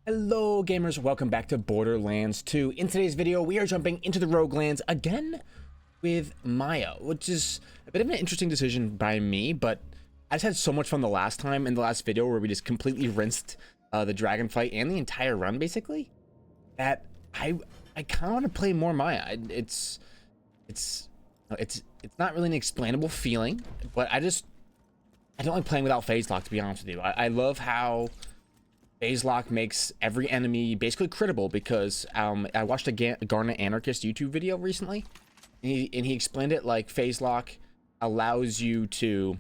Hello gamers, welcome back to Borderlands 2. In today's video, we are jumping into the Roguelands again with Maya, which is a bit of an interesting decision by me, but I just had so much fun the last time in the last video where we just completely rinsed the dragon fight and the entire run basically, that I kind of want to play more Maya. It's not really an explainable feeling, but I don't like playing without phase lock, to be honest with you. I love how phase lock makes every enemy basically crittable, because I watched a Garnet Anarchist YouTube video recently, and he explained it like phase lock allows you to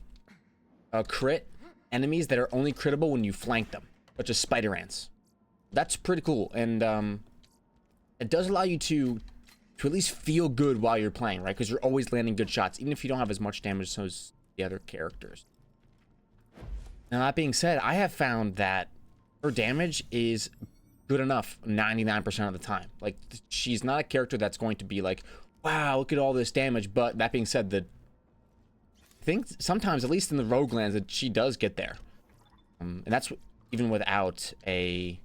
crit enemies that are only crittable when you flank them, such as spider ants. That's pretty cool, and it does allow you to at least feel good while you're playing, right? Because you're always landing good shots, even if you don't have as much damage as the other characters. Now, that being said, I have found that her damage is good enough 99% of the time. Like, she's not a character that's going to be like, wow, look at all this damage. But that being said, I think sometimes, at least in the Roguelands, that she does get there, and that's even without a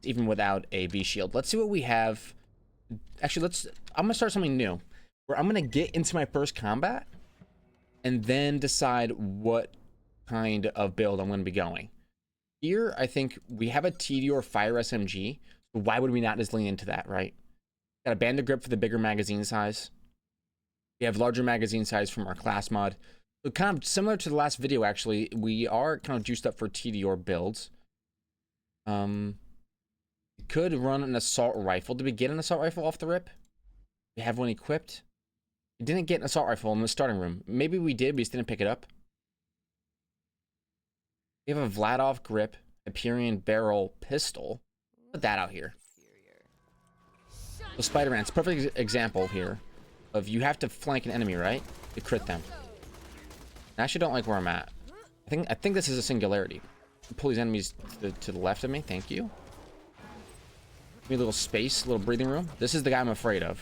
V shield. Let's see what we have. Actually, I'm gonna start something new, where I'm gonna get into my first combat and then decide what kind of build I'm gonna be going. Here, I think we have a TD or fire SMG. So why would we not just lean into that, right? Got a bandit grip for the bigger magazine size. We have larger magazine size from our class mod. So kind of similar to the last video, actually, we are kind of juiced up for TDR builds. We could run an assault rifle. Did we get an assault rifle off the rip? We have one equipped. We didn't get an assault rifle in the starting room. Maybe we did, we just didn't pick it up. We have a Vladov grip, Hyperion barrel pistol. Put that out here. So Spider-Man, it's a perfect example here of you have to flank an enemy, right? To crit them. I actually don't like where I'm at. I think this is a singularity. Pull these enemies to the left of me. Thank you. Give me a little space, a little breathing room. This is the guy I'm afraid of.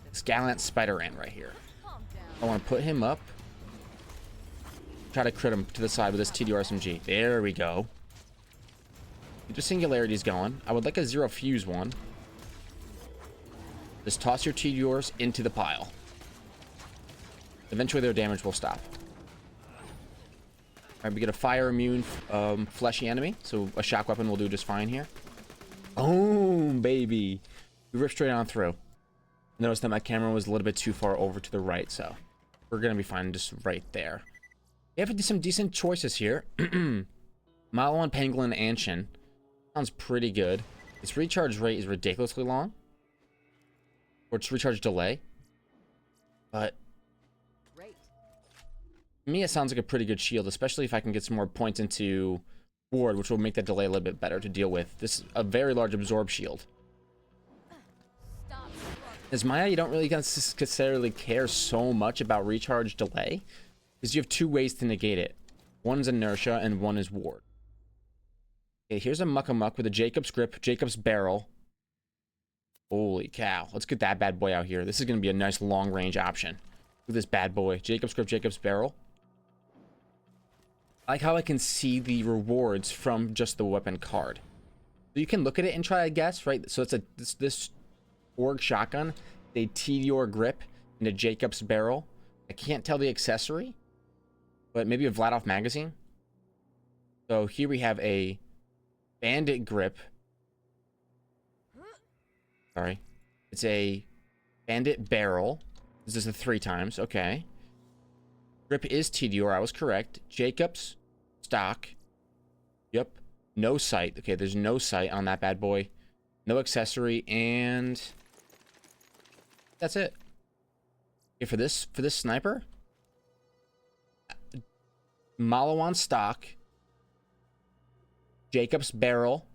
This gallant Spider-Man right here. I want to put him up. Try to crit him to the side with this TDR SMG. There we go. Keep the singularities going. I would like a zero fuse one. Just toss your TDRs into the pile. Eventually their damage will stop. Alright, we get a fire immune fleshy enemy, so a shock weapon will do just fine here. Boom, baby. We ripped straight on through. Notice that my camera was a little bit too far over to the right, so we're gonna be fine just right there. We have some decent choices here. Malo and Pangolin Anshin. Sounds pretty good. Its recharge rate is ridiculously long. Or its recharge delay. But to me, it sounds like a pretty good shield, especially if I can get some more points into ward, which will make that delay a little bit better to deal with. This is a very large absorb shield. As Maya, you don't really necessarily care so much about recharge delay, because you have two ways to negate it. One is inertia and one is ward. Okay, here's a muck-a-muck with a Jacob's grip, Jacob's barrel. Holy cow. Let's get that bad boy out here. This is going to be a nice long-range option. Look at this bad boy. Jacob's grip, Jacob's barrel. I like how I can see the rewards from just the weapon card. So you can look at it and try to guess, right? So it's this org shotgun, a TDR grip, and a Jacob's barrel. I can't tell the accessory, but maybe a Vladov magazine. So here we have a bandit grip. Sorry. It's a bandit barrel. This is a 3 times. Okay. Grip is TDR. I was correct. Jacob's stock. Yep. No sight. Okay, there's no sight on that bad boy. No accessory, and that's it. Okay, for this sniper, Malawan stock, Jacob's barrel,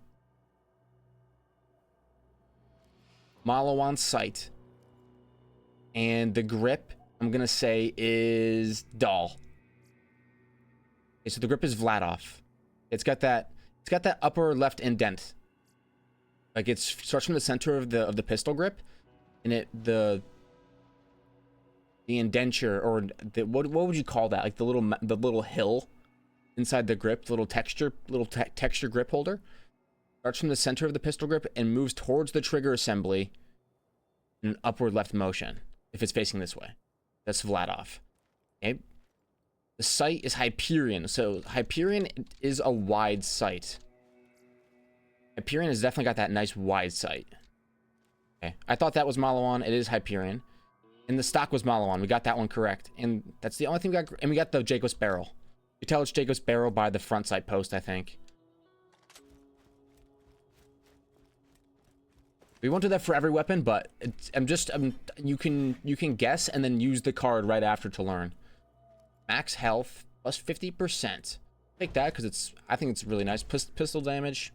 Malawan sight, and the grip I'm gonna say is Doll. Okay, so the grip is Vladov. It's got that upper left indent. Like, it starts from the center of the pistol grip, and the indenture, or what would you call that? Like the little hill inside the grip, little texture grip holder. Starts from the center of the pistol grip and moves towards the trigger assembly in an upward left motion if it's facing this way. That's Vladov. Okay. The sight is Hyperion. So Hyperion is a wide sight. Hyperion has definitely got that nice wide sight. Okay. I thought that was Malawan. It is Hyperion. And the stock was Malawan. We got that one correct. And that's the only thing we got. And we got the Jacob's barrel. You tell it's Jacob's barrel by the front sight post, I think. We won't do that for every weapon, but you can guess and then use the card right after to learn. Max health plus 50%. Take that because I think it's really nice. Pistol damage.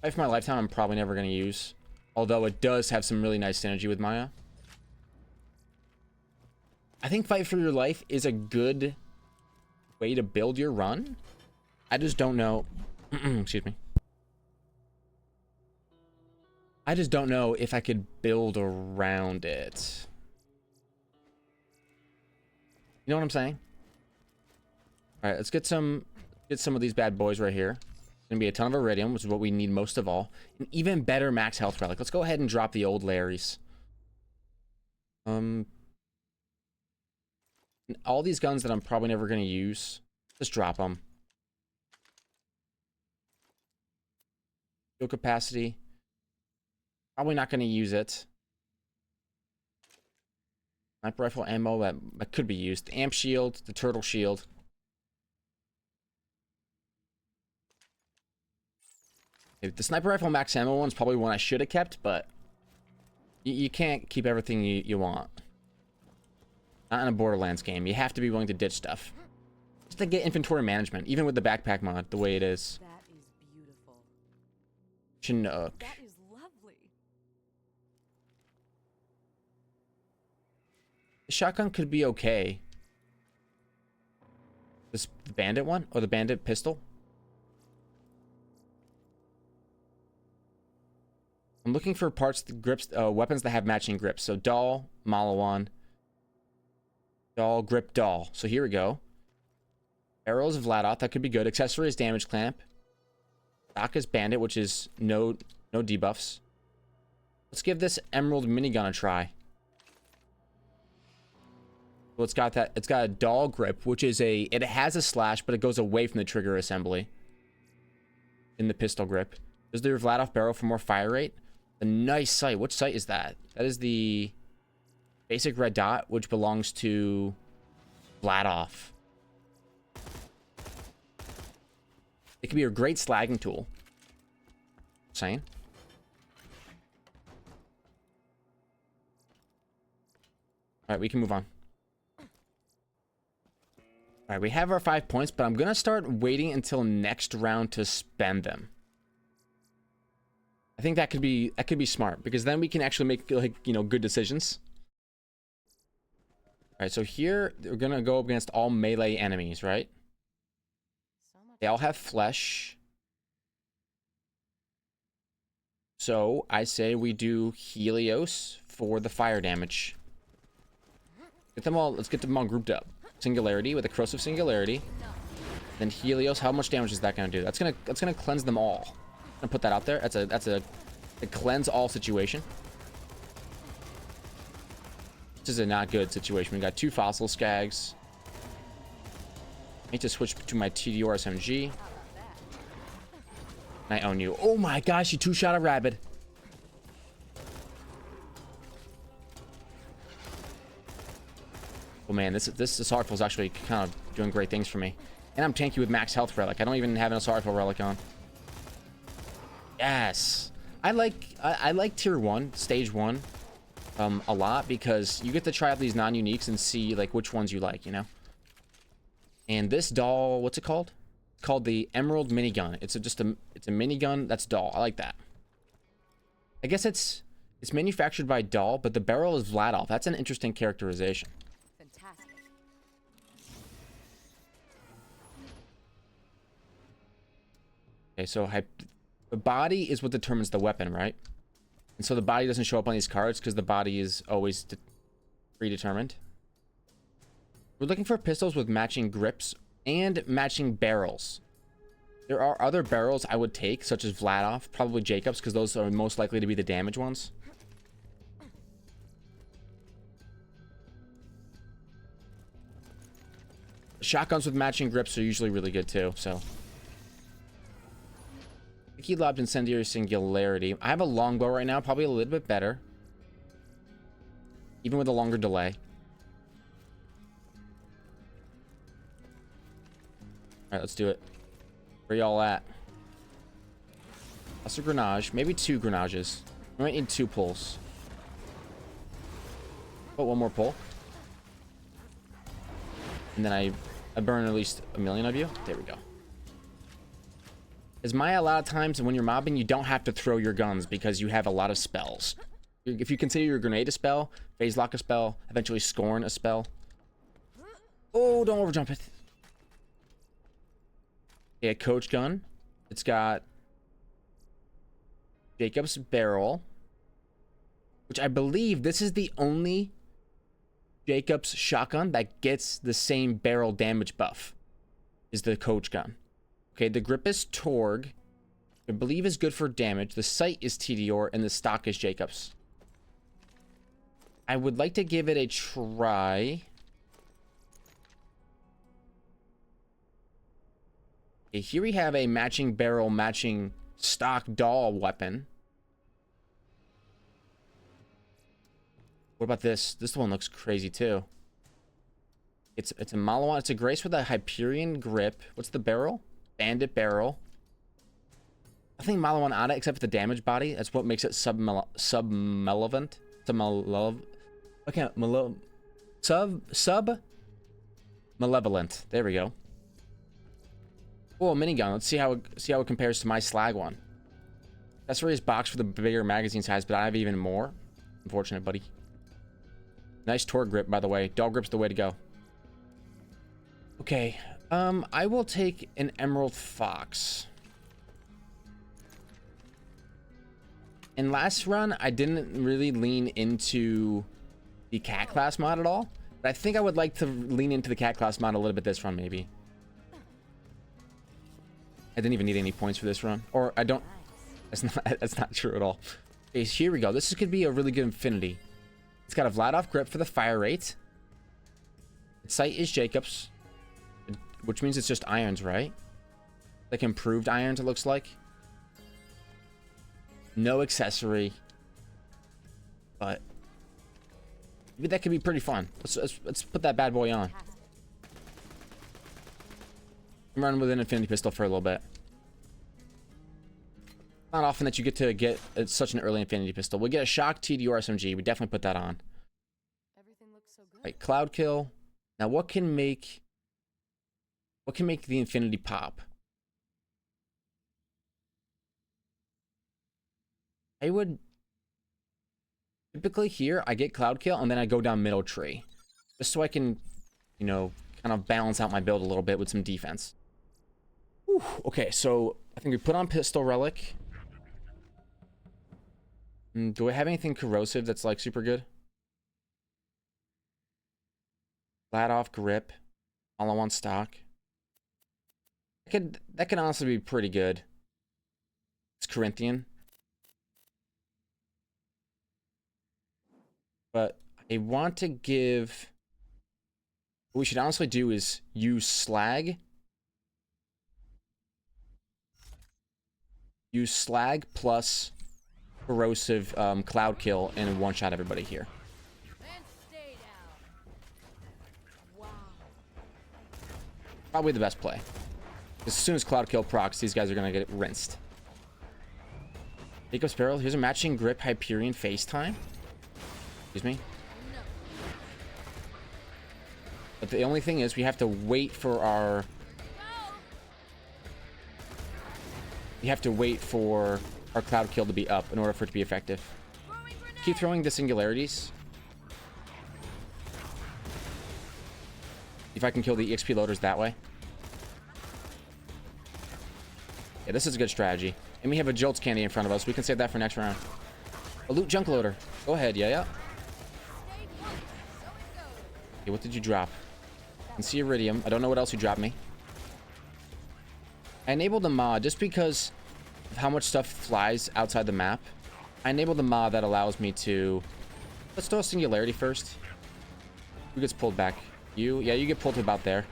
Fight for my lifetime, I'm probably never going to use. Although it does have some really nice synergy with Maya. I think fight for your life is a good way to build your run. I just don't know. Excuse me. I just don't know if I could build around it. You know what I'm saying? All right, let's get some of these bad boys right here. It's gonna be a ton of iridium, which is what we need most of all. An even better max health relic. Let's go ahead and drop the old Larrys. All these guns that I'm probably never gonna use, just drop them. Fuel capacity. Probably not going to use it. Sniper rifle ammo that could be used. The amp shield, the turtle shield. The sniper rifle max ammo one's probably one I should have kept, but you can't keep everything you want. Not in a Borderlands game. You have to be willing to ditch stuff. Just to get inventory management, even with the backpack mod, the way it is. That is beautiful. Chinook. That is lovely. The shotgun could be okay. This bandit one? Or the bandit pistol? I'm looking for parts, grips, weapons that have matching grips. So doll, Malawan. Doll, grip, doll. So here we go. Arrows of Vladov, that could be good. Accessory is damage clamp. Stock is bandit, which is no debuffs. Let's give this emerald minigun a try. Well, it's got a doll grip, which is it has a slash, but it goes away from the trigger assembly. In the pistol grip. Is there Vladov barrel for more fire rate? A nice sight. Which sight is that? That is the basic red dot, which belongs to Vladov. It could be a great slagging tool. Saying. Alright, we can move on. Alright, we have our 5 points, but I'm gonna start waiting until next round to spend them. I think that could be smart, because then we can actually make, like, you know, good decisions. Alright, so here we're gonna go up against all melee enemies, right? They all have flesh. So I say we do Helios for the fire damage. Get them all. Let's get them all grouped up. Singularity with a corrosive singularity. Then Helios. How much damage is that going to do? That's gonna cleanse them all. I'm gonna put that out there. That's a cleanse all situation. This is a not good situation. We got 2 fossil skags. I need to switch to my TDR SMG. I own you. Oh my gosh, you 2-shot a rabbit. Oh man, this assault rifle is actually kind of doing great things for me. And I'm tanky with max health relic. I don't even have an assault rifle relic on. Yes. I like tier 1, stage 1 a lot, because you get to try out these non-uniques and see like which ones you like, you know? And this doll, what's it called? It's called the Emerald Minigun. It's a minigun that's doll. I like that. I guess it's manufactured by doll, but the barrel is Vladov. That's an interesting characterization. Fantastic. Okay, so the body is what determines the weapon, right? And so the body doesn't show up on these cards because the body is always predetermined. We're looking for pistols with matching grips and matching barrels. There are other barrels I would take, such as Vladov, probably Jacobs, because those are most likely to be the damage ones. Shotguns with matching grips are usually really good too, so. Key lobbed incendiary singularity. I have a longbow right now, probably a little bit better. Even with a longer delay. Alright, let's do it. Where y'all at? That's a grenade. Maybe 2 grenages. We might need 2 pulls. Oh, 1 more pull. And then I burn at least 1 million of you. There we go. As Maya, a lot of times when you're mobbing, you don't have to throw your guns because you have a lot of spells. If you consider your grenade a spell, phase lock a spell, eventually scorn a spell. Oh, don't overjump it. Okay, a coach gun. It's got Jacob's barrel, which I believe this is the only Jacob's shotgun that gets the same barrel damage buff, is the coach gun. Okay, the grip is Torg. I believe is good for damage. The sight is TDR, and the stock is Jacob's. I would like to give it a try. Okay, here we have a matching barrel, matching stock doll weapon. What about this? This one looks crazy too. It's a Malawan. It's a Grace with a Hyperion grip. What's the barrel? Bandit barrel. Nothing Malawan on it except for the damage body. That's what makes it sub-malevolent. Okay, sub-malevolent. There we go. Oh, a minigun. Let's see how it compares to my slag one. Accessory is boxed for the bigger magazine size, but I have even more. Unfortunate, buddy. Nice Torg grip, by the way. Dog grip's the way to go. Okay. I will take an Emerald Fox. In last run, I didn't really lean into the cat class mod at all, but I think I would like to lean into the cat class mod a little bit this run, maybe. I didn't even need any points for this run, or I don't. That's not true at all. Okay, so here we go. This could be a really good Infinity. It's got a Vladov grip for the fire rate. Its sight is Jacob's, which means it's just irons, right? Like improved irons, it looks like. No accessory, but maybe that could be pretty fun. Let's put that bad boy on. I'm running with an Infinity pistol for a little bit. Not often that you get to get such an early Infinity pistol. We'll get a shock TDR SMG. We definitely put that on. Everything looks so good. Right, cloud kill. Now, what can make the Infinity pop? I would typically here I get cloud kill and then I go down middle tree, just so I can, you know, kind of balance out my build a little bit with some defense. Whew. Okay, so I think we put on pistol relic. Do I have anything corrosive that's like super good? Flat off grip, all I want stock. That could honestly be pretty good. It's Corinthian. But I want to give... What we should honestly do is use slag. Use slag plus corrosive cloud kill and one-shot everybody here. And stay down. Wow. Probably the best play. As soon as cloud kill procs, these guys are going to get rinsed. Jacob's barrel. Here's a matching grip Hyperion FaceTime. Excuse me. No. But the only thing is we have to wait for our... We have to wait for our cloud kill to be up in order for it to be effective. Keep throwing the singularities. If I can kill the EXP loaders that way. Yeah, this is a good strategy. And we have a Jolts candy in front of us. We can save that for next round. A loot junk loader. Go ahead, yeah. Okay, what did you drop? I can see Iridium. I don't know what else you dropped me. I enabled the mod just because of how much stuff flies outside the map. I enabled the mod that allows me to... Let's throw a singularity first. Who gets pulled back? You? Yeah, you get pulled to about there.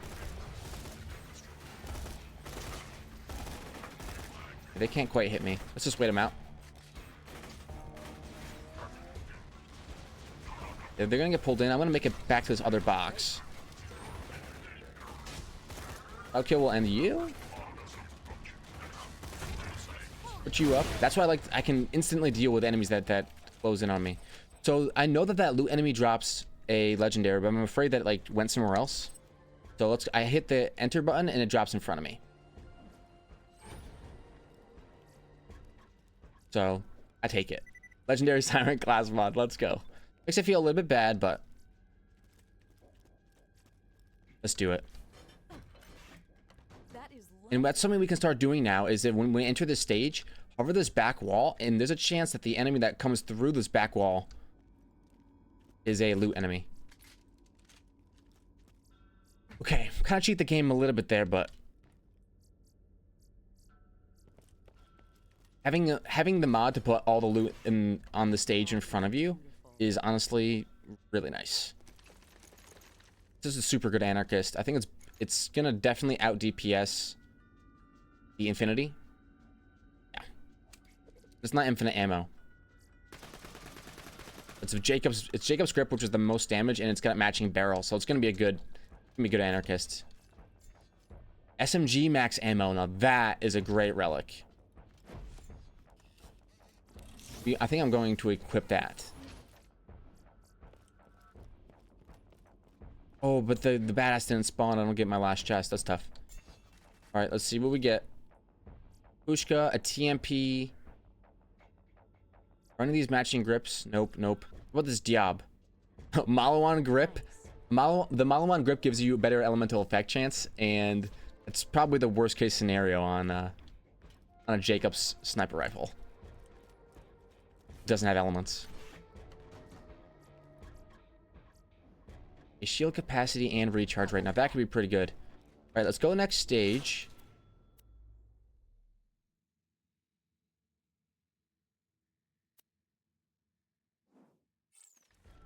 They can't quite hit me. Let's just wait them out. If they're gonna get pulled in, I'm gonna make it back to this other box. Okay, we'll end you. Put you up. That's why I can instantly deal with enemies that close in on me. So I know that loot enemy drops a legendary, but I'm afraid that it went somewhere else. So I hit the enter button and it drops in front of me. So I take it. Legendary Siren class mod. Let's go. Makes me feel a little bit bad, but let's do it. And that's something we can start doing now, is that when we enter this stage, hover this back wall, and there's a chance that the enemy that comes through this back wall is a loot enemy. Okay, kind of cheat the game a little bit there, but having the mod to put all the loot on the stage in front of you is honestly really nice. This is a super good anarchist. I think it's gonna definitely out DPS the Infinity. Yeah, it's not infinite ammo. It's Jacob's grip, which is the most damage, and it's got matching barrel, so it's gonna be a good anarchist. SMG max ammo. Now that is a great relic. I think I'm going to equip that. Oh, but the badass didn't spawn. I don't get my last chest. That's tough. All right, let's see what we get. Pushka, a TMP. Are any of these matching grips? Nope, nope. What about this Diab? Malawan grip. The Malawan grip gives you a better elemental effect chance, and it's probably the worst case scenario on a Jacob's sniper rifle. Doesn't have elements. A shield capacity and recharge right now. That could be pretty good. All right, let's go next stage.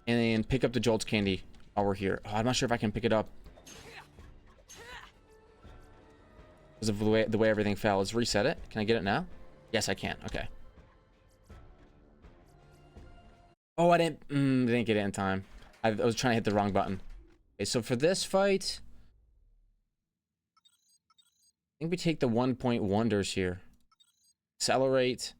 And then pick up the Jolts candy while we're here. Oh, I'm not sure if I can pick it up because of the way everything fell. Let's reset it. Can I get it now? Yes, I can. Okay. Oh, I didn't get it in time. I was trying to hit the wrong button. Okay, so for this fight, I think we take the 1-point wonders here. Accelerate.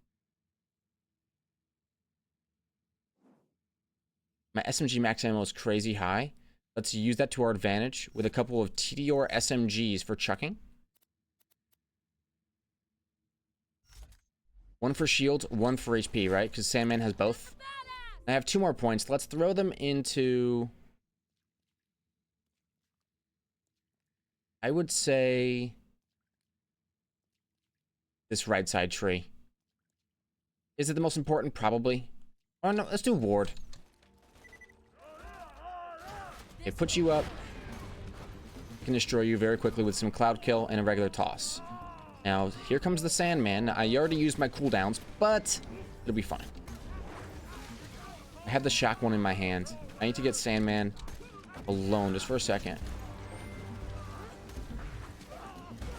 My SMG max ammo is crazy high. Let's use that to our advantage with a couple of TDR SMGs for chucking. One for shield, one for HP, right? Because Sandman has both. I have 2 more points. Let's throw them into... I would say... this right side tree. Is it the most important? Probably. Oh, no. Let's do Ward. It puts you up. It can destroy you very quickly with some Cloud Kill and a regular toss. Now, here comes the Sandman. I already used my cooldowns, but it'll be fine. I have the shock one in my hand. I need to get Sandman alone just for a second.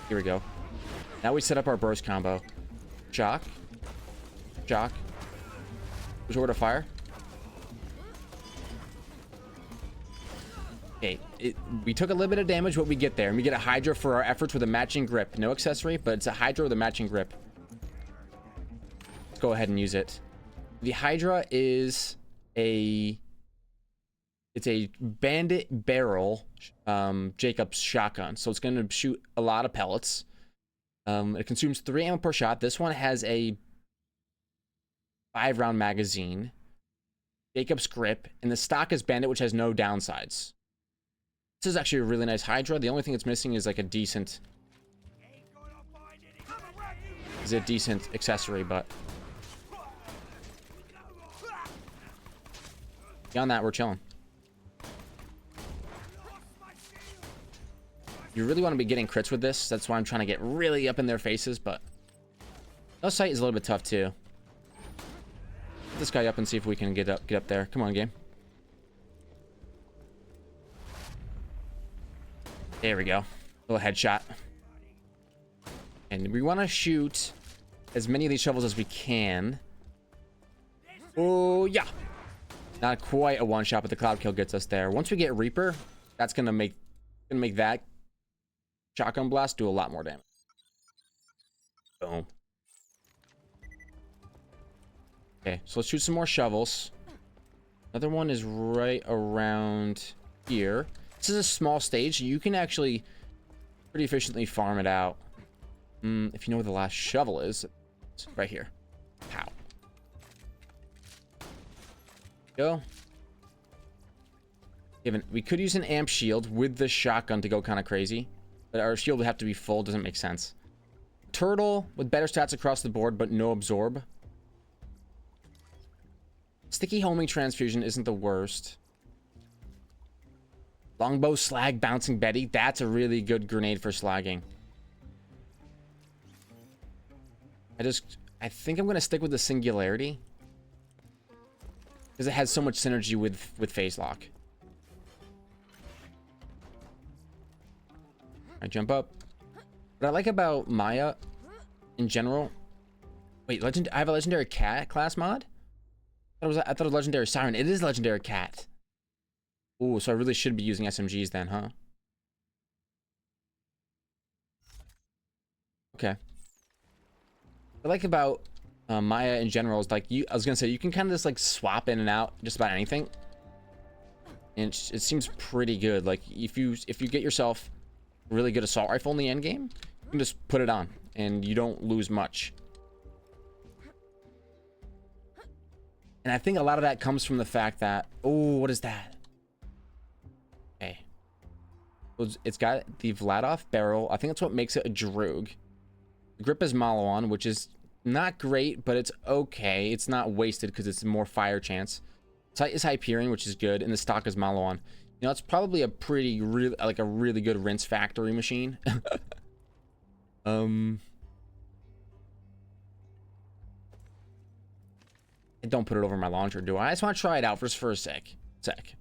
Here we go. Now we set up our burst combo. Shock. Shock. Resort to fire. Okay, we took a little bit of damage, but we get there. And we get a Hydra for our efforts with a matching grip. No accessory, but it's a Hydra with a matching grip. Let's go ahead and use it. The Hydra is it's a bandit barrel Jacob's shotgun, so it's going to shoot a lot of pellets. It consumes 3 ammo per shot. This one has a 5-round magazine, Jacob's grip, and the stock is bandit, which has no downsides. This is actually a really nice Hydra. The only thing it's missing is like a decent accessory, but beyond that, we're chilling. You really want to be getting crits with this. That's why I'm trying to get really up in their faces, but no sight is a little bit tough too. Get this guy up and see if we can get up there. Come on, game. There we go. Little headshot. And we want to shoot as many of these shovels as we can. Oh, yeah. Not quite a one-shot, but the cloud kill gets us there. Once we get Reaper, that's gonna make that shotgun blast do a lot more damage. Boom. Okay, so let's shoot some more shovels. Another one is right around here. This is a small stage. You can actually pretty efficiently farm it out. If you know where the last shovel is, it's right here. Pow. Go. We could use an amp shield with the shotgun to go kind of crazy, but our shield would have to be full. Doesn't make sense. Turtle with better stats across the board, but no absorb. Sticky homing transfusion isn't the worst. Longbow slag bouncing Betty. That's a really good grenade for slagging. I think I'm gonna stick with the singularity because it has so much synergy with phase lock. I jump up. What I like about Maya in general. Wait, I have a legendary cat class mod? I thought it was legendary siren. It is legendary cat. Ooh, so I really should be using SMGs then, huh? Okay. What I like about Maya in general is like I was gonna say you can kind of just like swap in and out just about anything, and it seems pretty good. Like if you get yourself a really good assault rifle in the end game, you can just put it on and you don't lose much. And I think a lot of that comes from the fact that what is that? Okay, it's got the Vladov barrel. I think that's what makes it a Droog. The grip is Malon, which is not great, but it's okay. It's not wasted because it's more fire chance. Sight is Hyperion, which is good, and the stock is Malon. You know, it's probably a really good rinse factory machine. I don't put it over my launcher, do I? I just want to try it out just for a sec. Okay,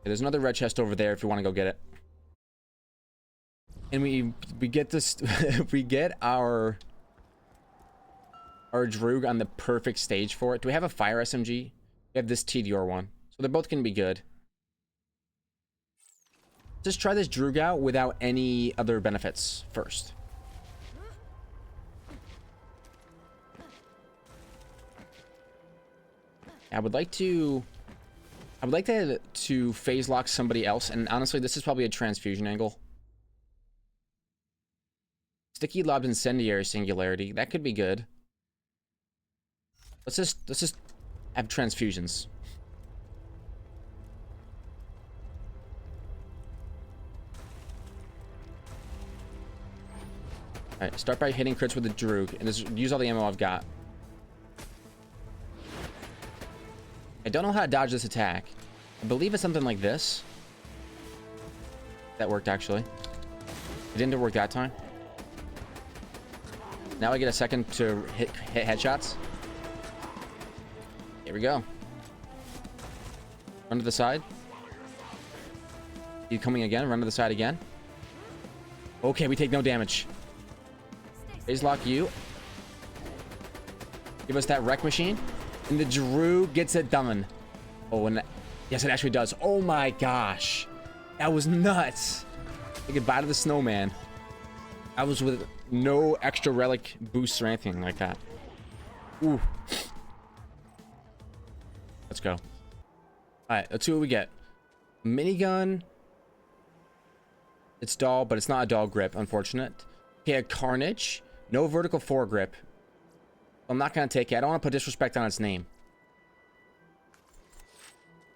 there's another red chest over there if you want to go get it. And we get this we get our Droog on the perfect stage for it. Do we have a fire SMG? We have this TDR one. So they're both gonna be good. Just try this Droog out without any other benefits first. I would like to phase lock somebody else, and honestly this is probably a transfusion angle. Sticky lob incendiary singularity. That could be good. Let's just have transfusions. Alright, start by hitting crits with the Droog and just use all the ammo I've got. I don't know how to dodge this attack. I believe it's something like this. That worked actually. It didn't work that time. Now I get a second to hit headshots. Here we go. Run to the side. He's coming again. Run to the side again. Okay, we take no damage. Phase lock you. Give us that wreck machine. And the Droog gets it done. Oh, and yes, it actually does. Oh my gosh. That was nuts. Say goodbye to the snowman. I was with no extra relic boosts or anything like that. Ooh. Let's go. Alright, let's see what we get. Minigun. It's dull, but it's not a dull grip, unfortunate. Okay, a Carnage. No vertical foregrip. I'm not going to take it. I don't want to put disrespect on its name.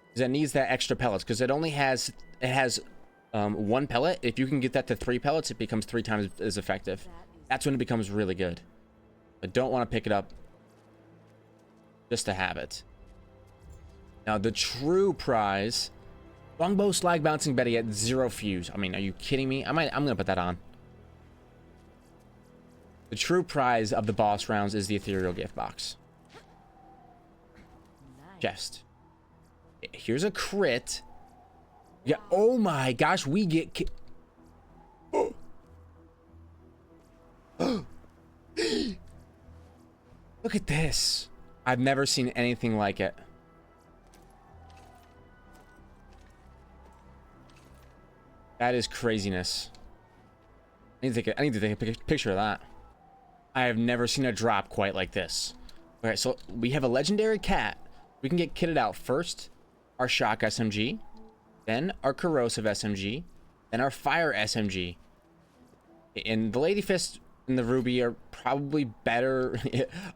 Because it needs that extra pellets. Because it has one pellet. If you can get that to 3 pellets, it becomes 3 times as effective. That's when it becomes really good. I don't want to pick it up just to have it. Now, the true prize. Longbow slag bouncing Betty at 0 fuse. I mean, are you kidding me? I'm gonna put that on. The true prize of the boss rounds is the ethereal gift box. Chest. Here's a crit. Yeah. Oh my gosh, we get. Oh. Look at this. I've never seen anything like it. That is craziness. I need to take a picture of that. I have never seen a drop quite like this. Okay, so we have a legendary cat. We can get kitted out first. Our shock SMG. Then our corrosive SMG. Then our fire SMG. And the Lady Fist and the Ruby are probably better.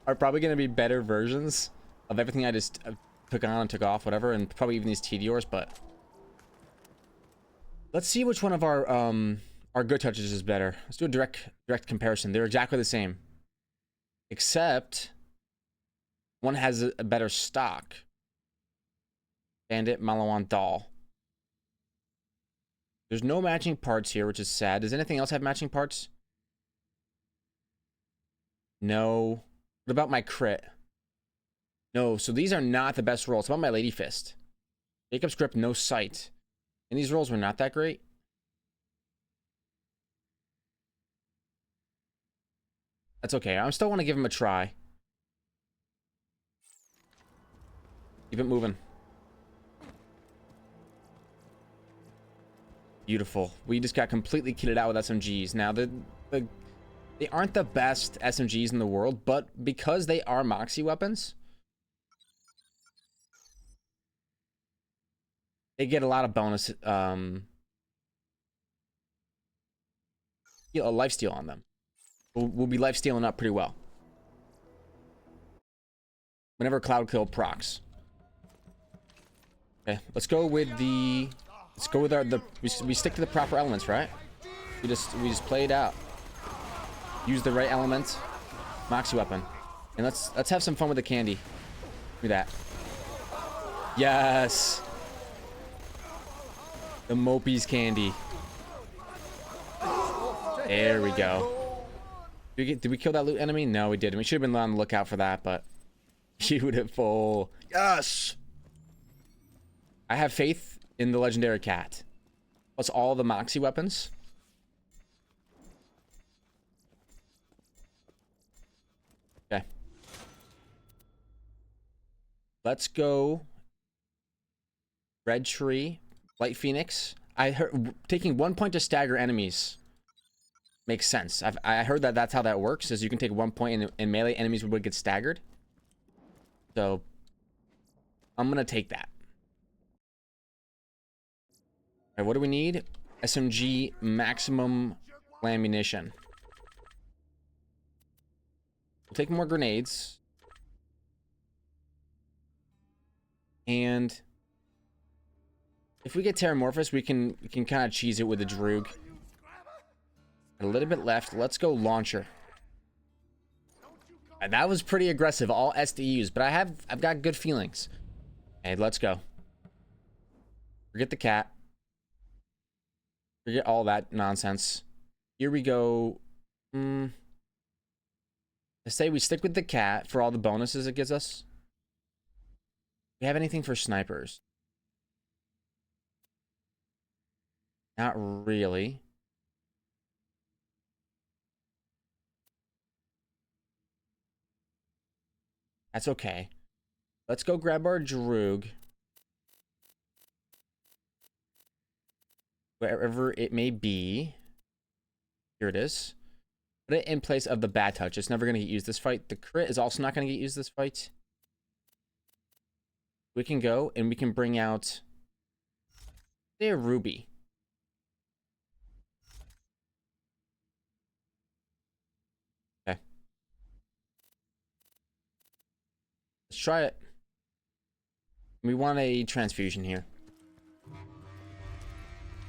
Are probably going to be better versions of everything I just took on and took off, whatever. And probably even these TDRs, but... Let's see which one of our good touches is better. Let's do a direct comparison. They're exactly the same, except one has a better stock. Bandit, Malawan, Doll. There's no matching parts here, which is sad. Does anything else have matching parts? No. What about my crit? No. So these are not the best rolls. What about my Lady Fist? Jacob's Grip, no sight. And these rolls were not that great. That's okay. I still want to give him a try. Keep it moving. Beautiful. We just got completely kitted out with SMGs. Now, they aren't the best SMGs in the world, but because they are Moxie weapons, they get a lot of bonus, a lifesteal on them. We'll be lifestealing up pretty well. Whenever Cloud Kill procs. Okay, let's go with our, we stick to the proper elements, right? We just play it out. Use the right element. Moxie weapon. And let's have some fun with the candy. Look at that. Yes! The Mopies candy. There we go. Did we kill that loot enemy? No, we didn't. We should have been on the lookout for that, but beautiful. Yes. I have faith in the legendary cat. Plus all the Moxie weapons. Okay. Let's go. Red Tree. Light Phoenix. I heard taking 1 point to stagger enemies makes sense. I heard that that's how that works, is you can take 1 point and melee enemies would get staggered. So I'm gonna take that. All right, what do we need? SMG maximum ammunition. We'll take more grenades. And if we get Terramorphous, we can kind of cheese it with the Droog. A little bit left. Let's go launcher. And that was pretty aggressive, all SDUs, but I've got good feelings. Hey, let's go. Forget the cat. Forget all that nonsense. Here we go. I say we stick with the cat for all the bonuses it gives us. Do we have anything for snipers? Not really. That's okay. Let's go grab our Droog. Wherever it may be. Here it is. Put it in place of the bad touch. It's never going to get used this fight. The crit is also not going to get used this fight. We can go and we can bring out, say, a Ruby. Okay. Let's try it. We want a transfusion here.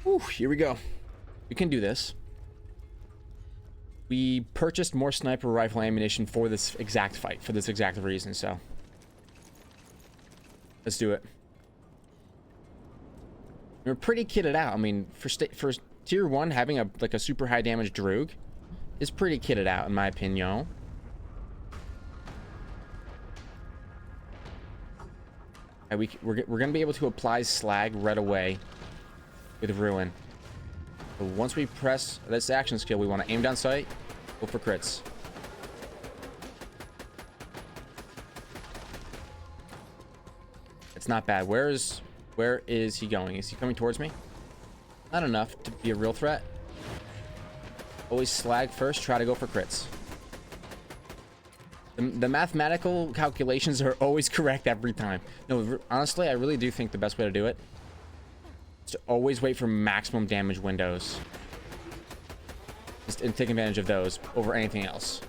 Ooh, here we go. We can do this. We purchased more sniper rifle ammunition for this exact fight, for this exact reason, so let's do it. We're pretty kitted out. I mean, for tier 1, having a like a super high damage Droog is pretty kitted out in my opinion. Right, we're gonna be able to apply slag right away with ruin. So once we press this action skill, we want to aim down sight, go for crits. It's not bad. Where is he going? Is he coming towards me? Not enough to be a real threat. Always slag first, try to go for crits. The mathematical calculations are always correct every time. No, honestly, I really do think the best way to do it is to always wait for maximum damage windows. And take advantage of those over anything else.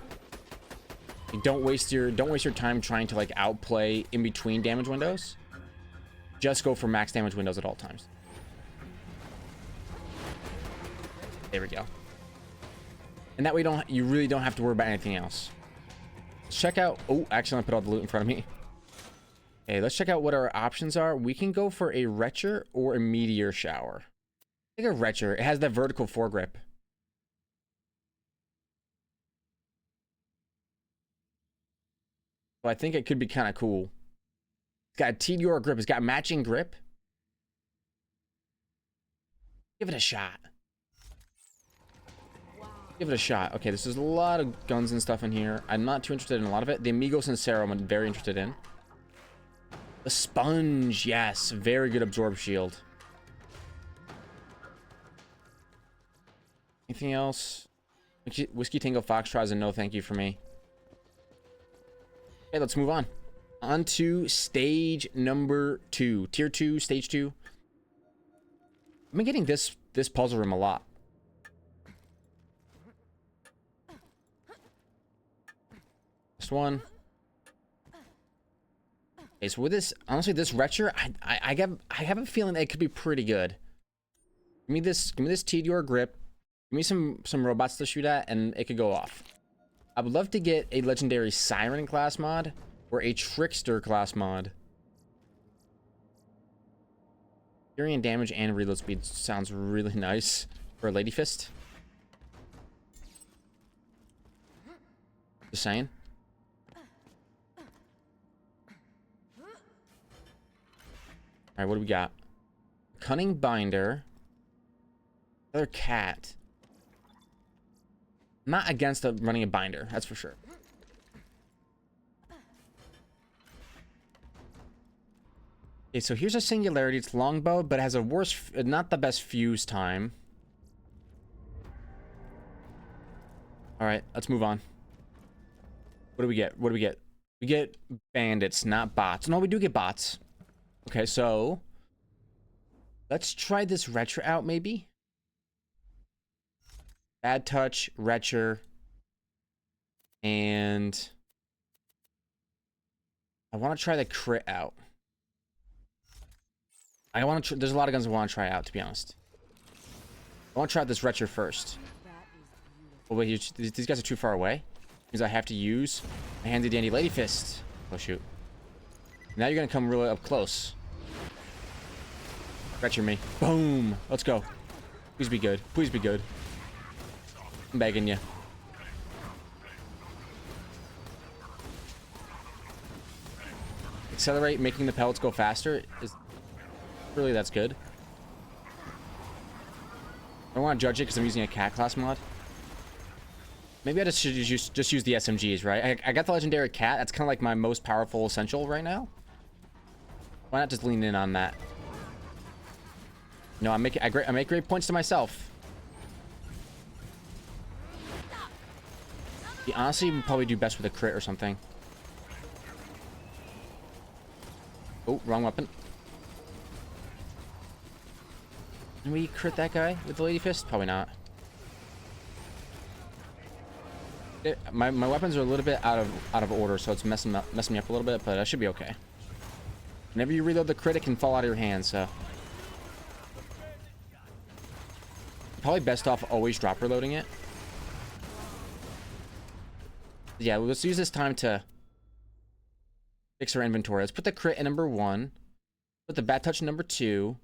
Don't waste your time trying to like outplay in between damage windows. Just go for max damage windows at all times. There we go. And that way you really don't have to worry about anything else. Let's check out... Oh, actually, I put all the loot in front of me. Okay, let's check out what our options are. We can go for a Retcher or a Meteor Shower. I think a Retcher. It has that vertical foregrip. So I think it could be kind of cool. It's got a TDR grip. It's got matching grip. Give it a shot. Give it a shot. Okay, this is a lot of guns and stuff in here. I'm not too interested in a lot of it. The Amigo Sincero I'm very interested in. The Sponge, yes. Very good absorb shield. Anything else? Whiskey Tango Foxtrot is a no thank you for me. Okay, let's move on. On to stage number 2. Tier 2, stage 2. I've been getting this puzzle room a lot. Next one. Okay, so with this, honestly, this Retcher, I have a feeling that it could be pretty good. Give me this TDR grip. Give me some robots to shoot at, and it could go off. I would love to get a legendary Siren class mod or a Trickster class mod. Fury and damage and reload speed sounds really nice for a Lady Fist. Just saying. Alright, what do we got? Cunning Binder. Another cat. I'm not against running a binder, that's for sure. Okay, so here's a singularity. It's longbow, but it has a worse, not the best fuse time. Alright, let's move on. What do we get? What do we get? We get bandits, not bots. No, we do get bots. Okay, so let's try this Retcher out, maybe. Bad Touch, Retcher, and I want to try the crit out. I want to. There's a lot of guns I want to try out, to be honest. I want to try out this Retcher first. Oh wait, these guys are too far away. Because I have to use a handy dandy Lady Fist. Oh shoot! Now you're gonna come really up close. Retcher me. Boom. Let's go. Please be good. Please be good. I'm begging you. Accelerate, making the pellets go faster is really, that's good. I don't want to judge it because I'm using a cat class mod. Maybe I just should just use the SMGs, right? I got the legendary cat. That's kind of like my most powerful essential right now. Why not just lean in on that? No, I make great points to myself. He honestly would probably do best with a crit or something. Oh, wrong weapon. Can we crit that guy with the Lady Fist? Probably not. My weapons are a little bit out of order, so it's messing me up a little bit, but I should be okay. Whenever you reload the crit, it can fall out of your hand, so probably best off always drop reloading it. Yeah, let's use this time to fix our inventory. Let's put the crit at number 1. Put the Bat Touch number 2.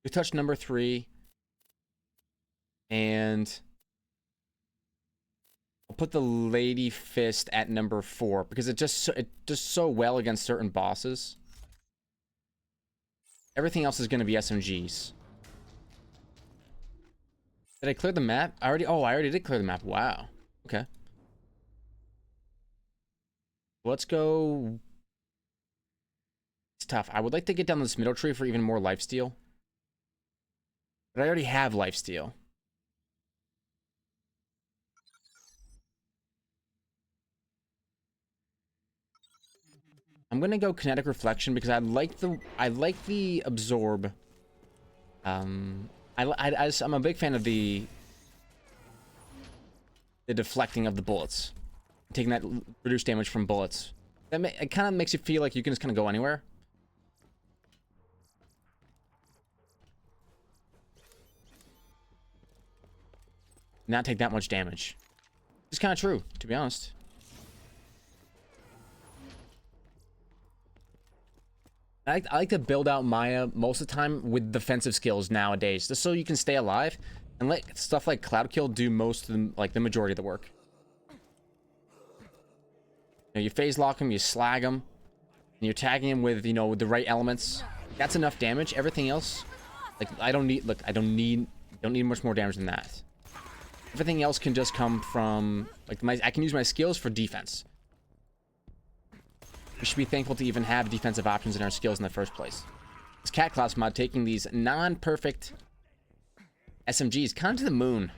We touched number 3. And I'll put the Lady Fist at number 4 because it does so well against certain bosses. Everything else is going to be SMGs. Did I clear the map? I already did clear the map. Wow. Okay. Let's go. It's tough. I would like to get down this middle tree for even more lifesteal. But I already have lifesteal. I'm gonna go kinetic reflection because I like the absorb. I'm a big fan of the deflecting of the bullets, taking that reduced damage from bullets. It kind of makes you feel like you can just kind of go anywhere. Not take that much damage. It's kind of true, to be honest. I like to build out Maya most of the time with defensive skills nowadays, just so you can stay alive and let stuff like Cloud Kill do most of the, like the majority of the work. You phase lock him, you slag him, and you're tagging him with, with the right elements. That's enough damage. Everything else, like I don't need much more damage than that. Everything else can just come from I can use my skills for defense. We should be thankful to even have defensive options in our skills in the first place. This Cat Class mod taking these non-perfect SMGs kind of to the moon.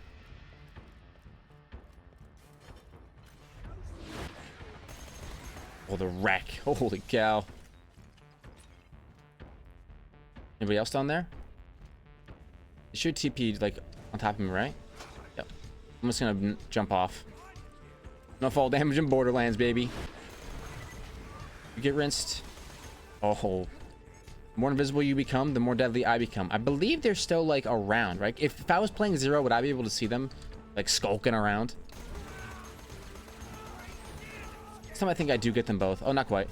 Oh, the wreck. Holy cow. Anybody else down there? They should TP, on top of me, right? Yep. I'm just gonna jump off. No fall damage in Borderlands, baby. You get rinsed. Oh. The more invisible you become, the more deadly I become. I believe they're still, around, right? If I was playing Zero, would I be able to see them, skulking around? This time I think I do get them both. Oh, not quite.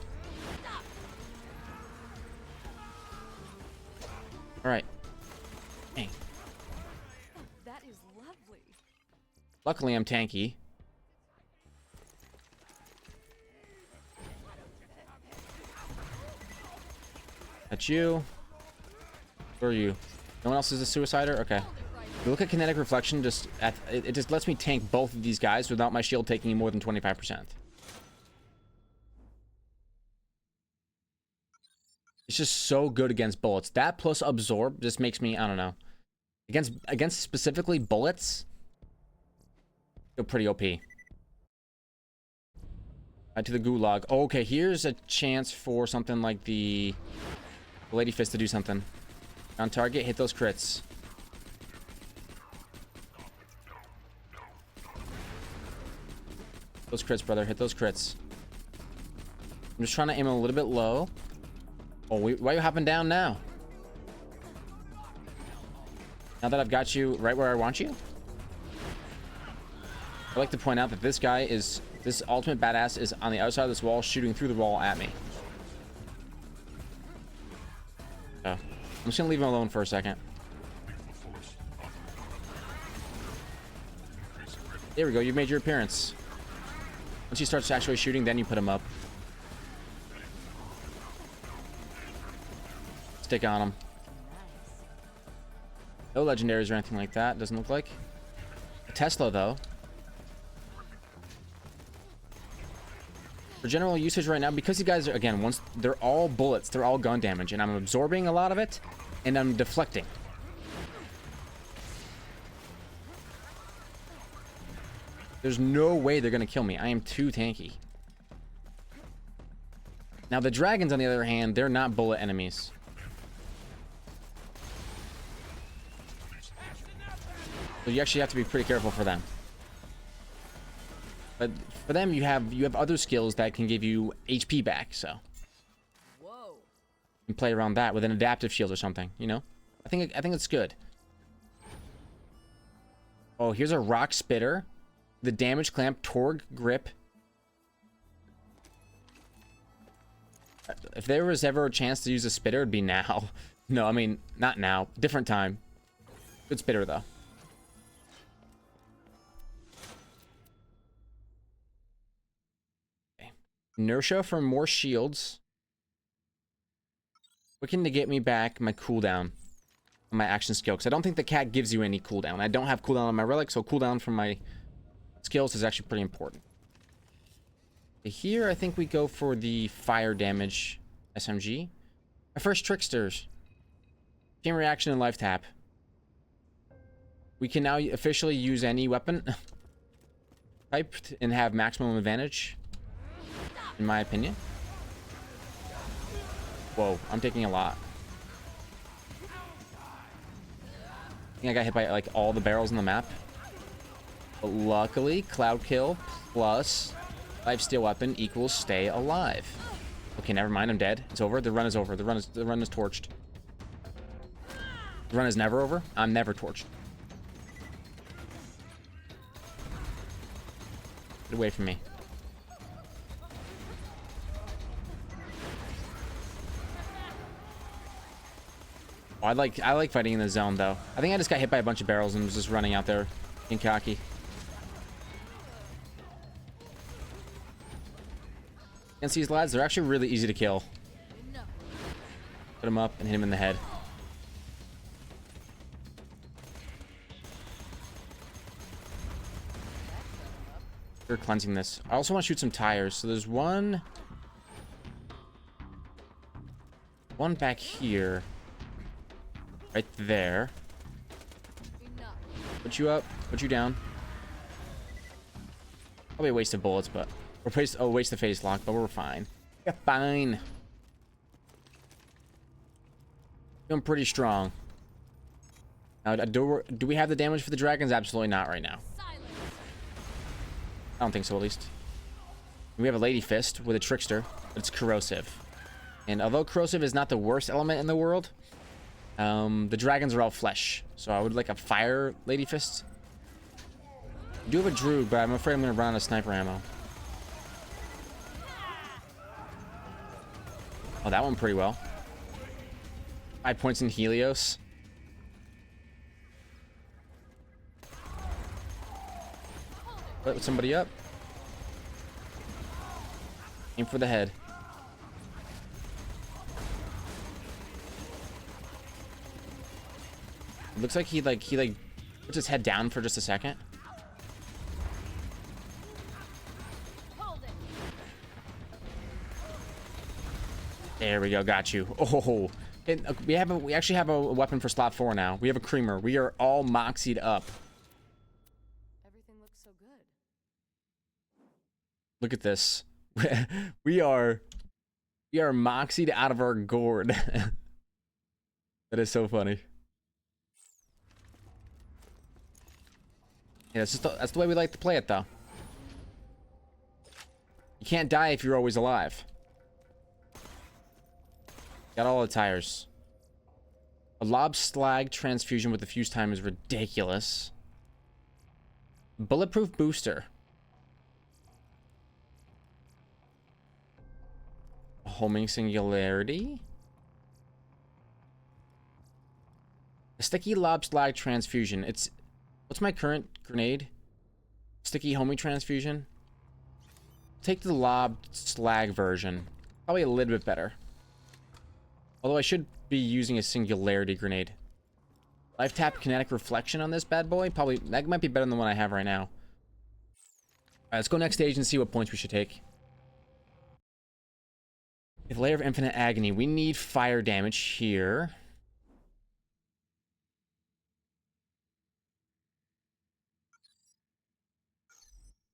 Alright. Dang. That is lovely. Luckily, I'm tanky. That's you. Where are you? No one else is a suicider? Okay. You look at kinetic reflection, it just lets me tank both of these guys without my shield taking more than 25%. It's just so good against bullets. That plus absorb just makes me, I don't know. Against specifically bullets, feel pretty OP. Right to the gulag. Oh, okay, here's a chance for something like the Lady Fist to do something. On target, hit those crits. Those crits, brother. Hit those crits. I'm just trying to aim a little bit low. Oh, why are you hopping down now? Now that I've got you right where I want you? I'd like to point out that this ultimate badass is on the other side of this wall, shooting through the wall at me. Oh. I'm just gonna leave him alone for a second. There we go, you made your appearance. Once he starts actually shooting, then you put him up. Stick on him. No legendaries or anything like that, doesn't look like. A Tesla, though. For general usage right now, because you guys are, again, they're all bullets, they're all gun damage, and I'm absorbing a lot of it, and I'm deflecting. There's no way they're gonna kill me. I am too tanky. Now, the dragons, on the other hand, they're not bullet enemies. So you actually have to be pretty careful for them. But for them, you have other skills that can give you HP back, so. Whoa. You can play around that with an adaptive shield or something, I think it's good. Oh, here's a rock spitter. The damage clamp, Torg grip. If there was ever a chance to use a spitter, it'd be now. No, I mean, not now. Different time. Good spitter, though. Okay. Inertia for more shields. Looking to get me back my cooldown on my action skill, because I don't think the cat gives you any cooldown. I don't have cooldown on my relic, so cooldown from my skills is actually pretty important. Here, I think we go for the fire damage SMG. My first tricksters. Chain reaction and life tap. We can now officially use any weapon type and have maximum advantage, in my opinion. Whoa, I'm taking a lot. I think I got hit by like all the barrels on the map. But luckily, cloud kill plus lifesteal weapon equals stay alive. Okay, never mind, I'm dead. It's over. The run is over. The run is torched. The run is never over. I'm never torched. Get away from me. Oh, I like fighting in the zone though. I think I just got hit by a bunch of barrels and was just running out there being cocky. Against these lads, they're actually really easy to kill. Put him up and hit him in the head. We're cleansing this. I also want to shoot some tires. So there's one back here. Right there. Put you up. Put you down. Probably a waste of bullets, but... waste of phase lock, but we're fine. Yeah, fine. Feeling pretty strong. Now, do we have the damage for the dragons? Absolutely not right now. I don't think so, at least. We have a Lady Fist with a Trickster, but it's corrosive. And although corrosive is not the worst element in the world, the dragons are all flesh. So I would like a Fire Lady Fist. I do have a Droog, but I'm afraid I'm going to run out of sniper ammo. Oh, that went pretty well. 5 points in Helios. Put somebody up. Aim for the head. It looks like he puts his head down for just a second. There we go, got you. Oh, we actually have a weapon for slot 4 now. We have a creamer. We are all moxied up. Everything looks so good. Look at this. we are moxied out of our gourd. That is so funny. Yeah, that's the way we like to play it, though. You can't die if you're always alive. Got all the tires. A lob slag transfusion with the fuse time is ridiculous. Bulletproof booster. A homing singularity. A sticky lob slag transfusion. What's my current grenade? Sticky homing transfusion. Take the lob slag version. Probably a little bit better. Although I should be using a singularity grenade. Life tap kinetic reflection on this bad boy. Probably that might be better than the one I have right now. Alright, let's go next stage and see what points we should take. With Layer of Infinite Agony, we need fire damage here.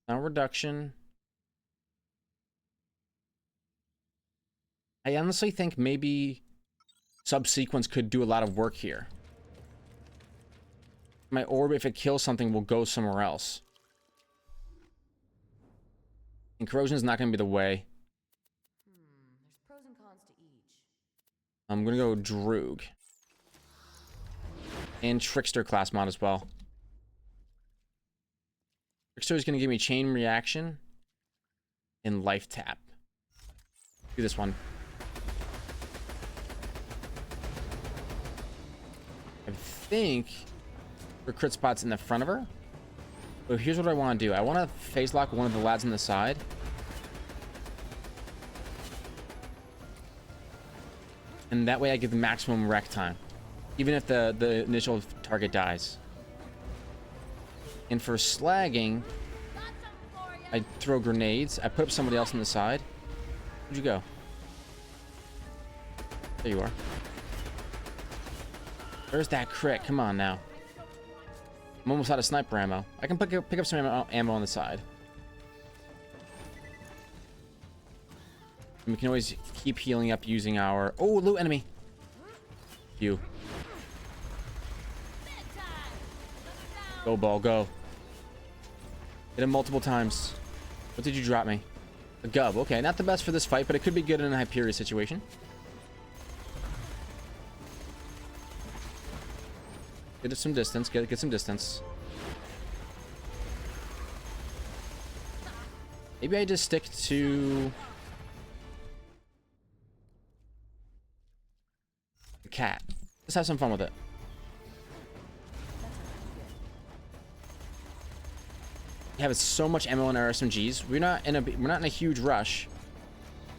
Now reduction. I honestly think maybe Subsequence could do a lot of work here. My orb, if it kills something, will go somewhere else. And corrosion is not going to be the way. There's pros and cons to each. I'm going to go Droog. And Trickster class mod as well. Trickster is going to give me chain reaction and life tap. Do this one. think her crit spot's in the front of her. But here's what I want to do. I want to phase lock one of the lads on the side. And that way I get the maximum wreck time. Even if the initial target dies. And for slagging, I throw grenades. I put up somebody else on the side. Where'd you go? There you are. There's that crit. Come on now. I'm almost out of sniper ammo. I can pick up some ammo on the side. And we can always keep healing up using our... Oh, loot enemy. You. Go, ball, go. Hit him multiple times. What did you drop me? A gub. Okay, not the best for this fight, but it could be good in a Hyperion situation. Get it some distance. Get some distance. Maybe I just stick to the cat. Let's have some fun with it. We have so much ammo in our SMGs. We're not in a huge rush.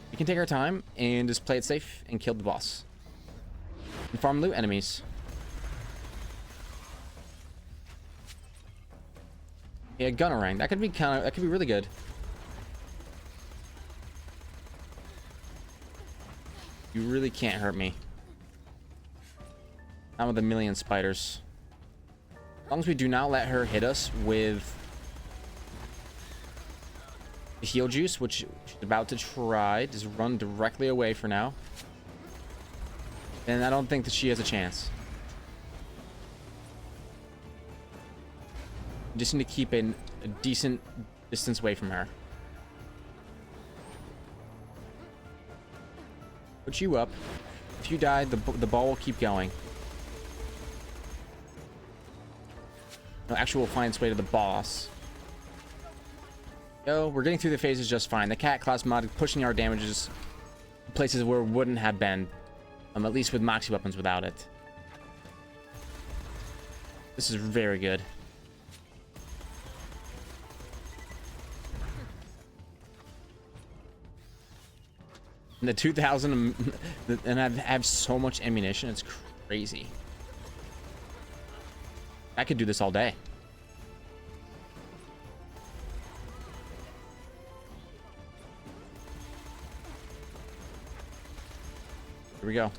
We can take our time and just play it safe and kill the boss. And farm loot enemies. Yeah, gunnerang. That could be really good. You really can't hurt me. Not with a million spiders. As long as we do not let her hit us with the heal juice, which she's about to try. Just run directly away for now. And I don't think that she has a chance. You just need to keep a decent distance away from her. Put you up. If you die, the ball will keep going. No, actually, we'll find its way to the boss. Yo, we're getting through the phases just fine. The cat class mod pushing our damages places where it wouldn't have been. At least with Moxie weapons without it. This is very good. And the 2000 and I have so much ammunition, it's crazy. I could do this all day. Here we go.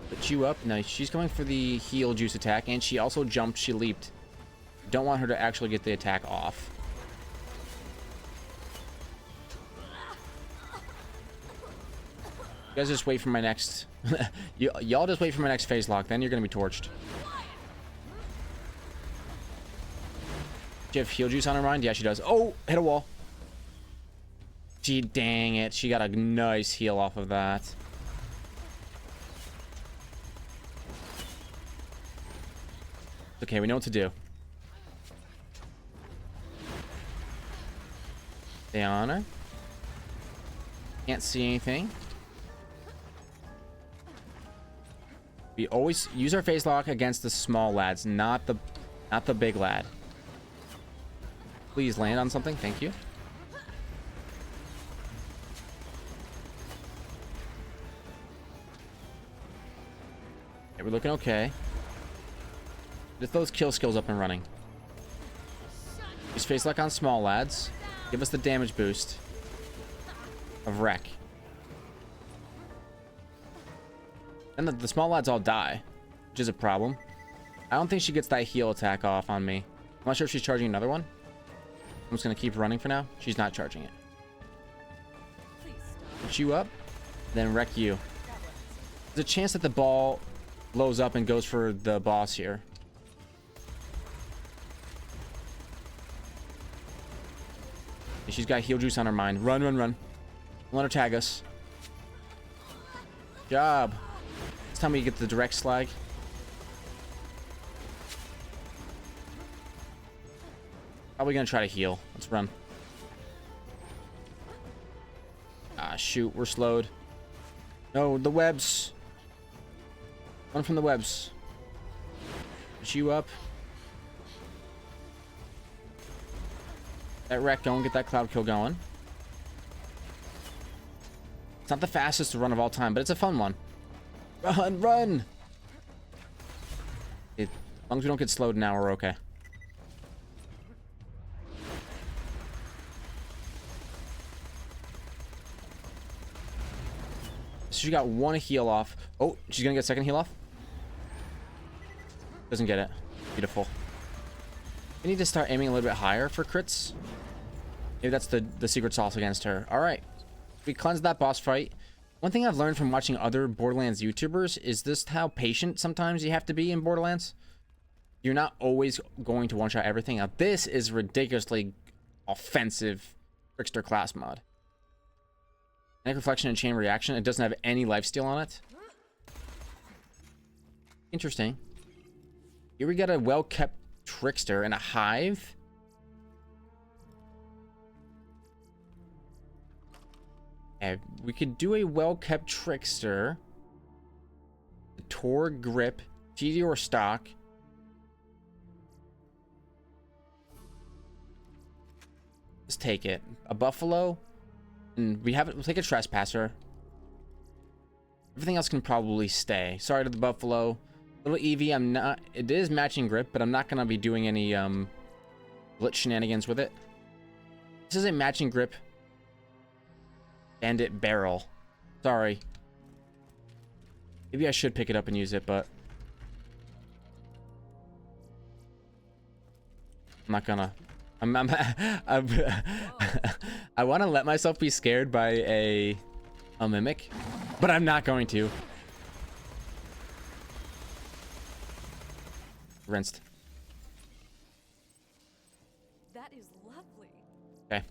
Put you up. No, she's going for the heal juice attack, and she also jumped. She leaped. Don't want her to actually get the attack off. You guys just wait for my next... Y'all just wait for my next phase lock, then you're going to be torched. Do you have heal juice on her mind? Yeah, she does. Oh, hit a wall. Gee, dang it. She got a nice heal off of that. Okay, we know what to do. Stay on her. Can't see anything. We always use our phase lock against the small lads, not the big lad. Please land on something. Thank you. Okay, we're looking okay. Get those kill skills up and running. Use phase lock on small lads. Give us the damage boost of wreck. And the small lads all die, which is a problem. I don't think she gets that heal attack off on me. I'm not sure if she's charging another one. I'm just going to keep running for now. She's not charging it. Put you up, then wreck you. There's a chance that the ball blows up and goes for the boss here. She's got heal juice on her mind. Run, run, run. Don't let her tag us. Job. It's time we get the direct slag. Probably gonna try to heal. Let's run. Ah, shoot. We're slowed. No, the webs. Run from the webs. Put you up. That wreck going, get that cloud kill going. It's not the fastest run of all time, but it's a fun one. Run, run! As long as we don't get slowed now, we're okay. So she got one heal off. Oh, she's gonna get second heal off. Doesn't get it. Beautiful. We need to start aiming a little bit higher for crits. Maybe that's the secret sauce against her. All right. We cleansed that boss fight. One thing I've learned from watching other Borderlands YouTubers is just how patient sometimes you have to be in Borderlands. You're not always going to one-shot everything. Now, this is ridiculously offensive Trickster class mod. Kinetic Reflection and Chain Reaction. It doesn't have any lifesteal on it. Interesting. Here we got a well-kept Trickster and a Hive. Okay, we could do a well-kept Trickster. The Tor Grip. Meteor Stock. Let's take it. A Buffalo. And we'll take a Trespasser. Everything else can probably stay. Sorry to the Buffalo. Little Eevee, it is matching grip, but I'm not gonna be doing any glitch shenanigans with it. This is a matching grip bandit barrel. Sorry. Maybe I should pick it up and use it, but I'm not gonna. I want to let myself be scared by a mimic, but I'm not going to. Rinsed. That is lovely. Okay.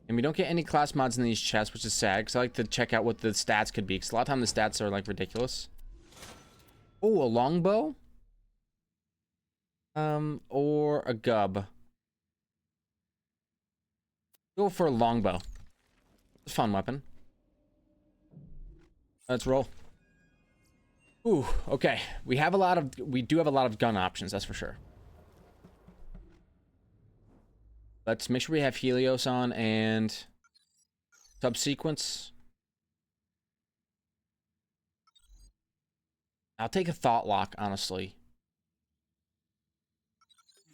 And we don't get any class mods in these chests, which is sad, because I like to check out what the stats could be, because a lot of time the stats are like ridiculous. Oh, a longbow? Or a gub. Go for a longbow. It's a fun weapon. Let's roll. Ooh, okay. We do have a lot of gun options, that's for sure. Let's make sure we have Helios on and subsequence. I'll take a Thought Lock, honestly.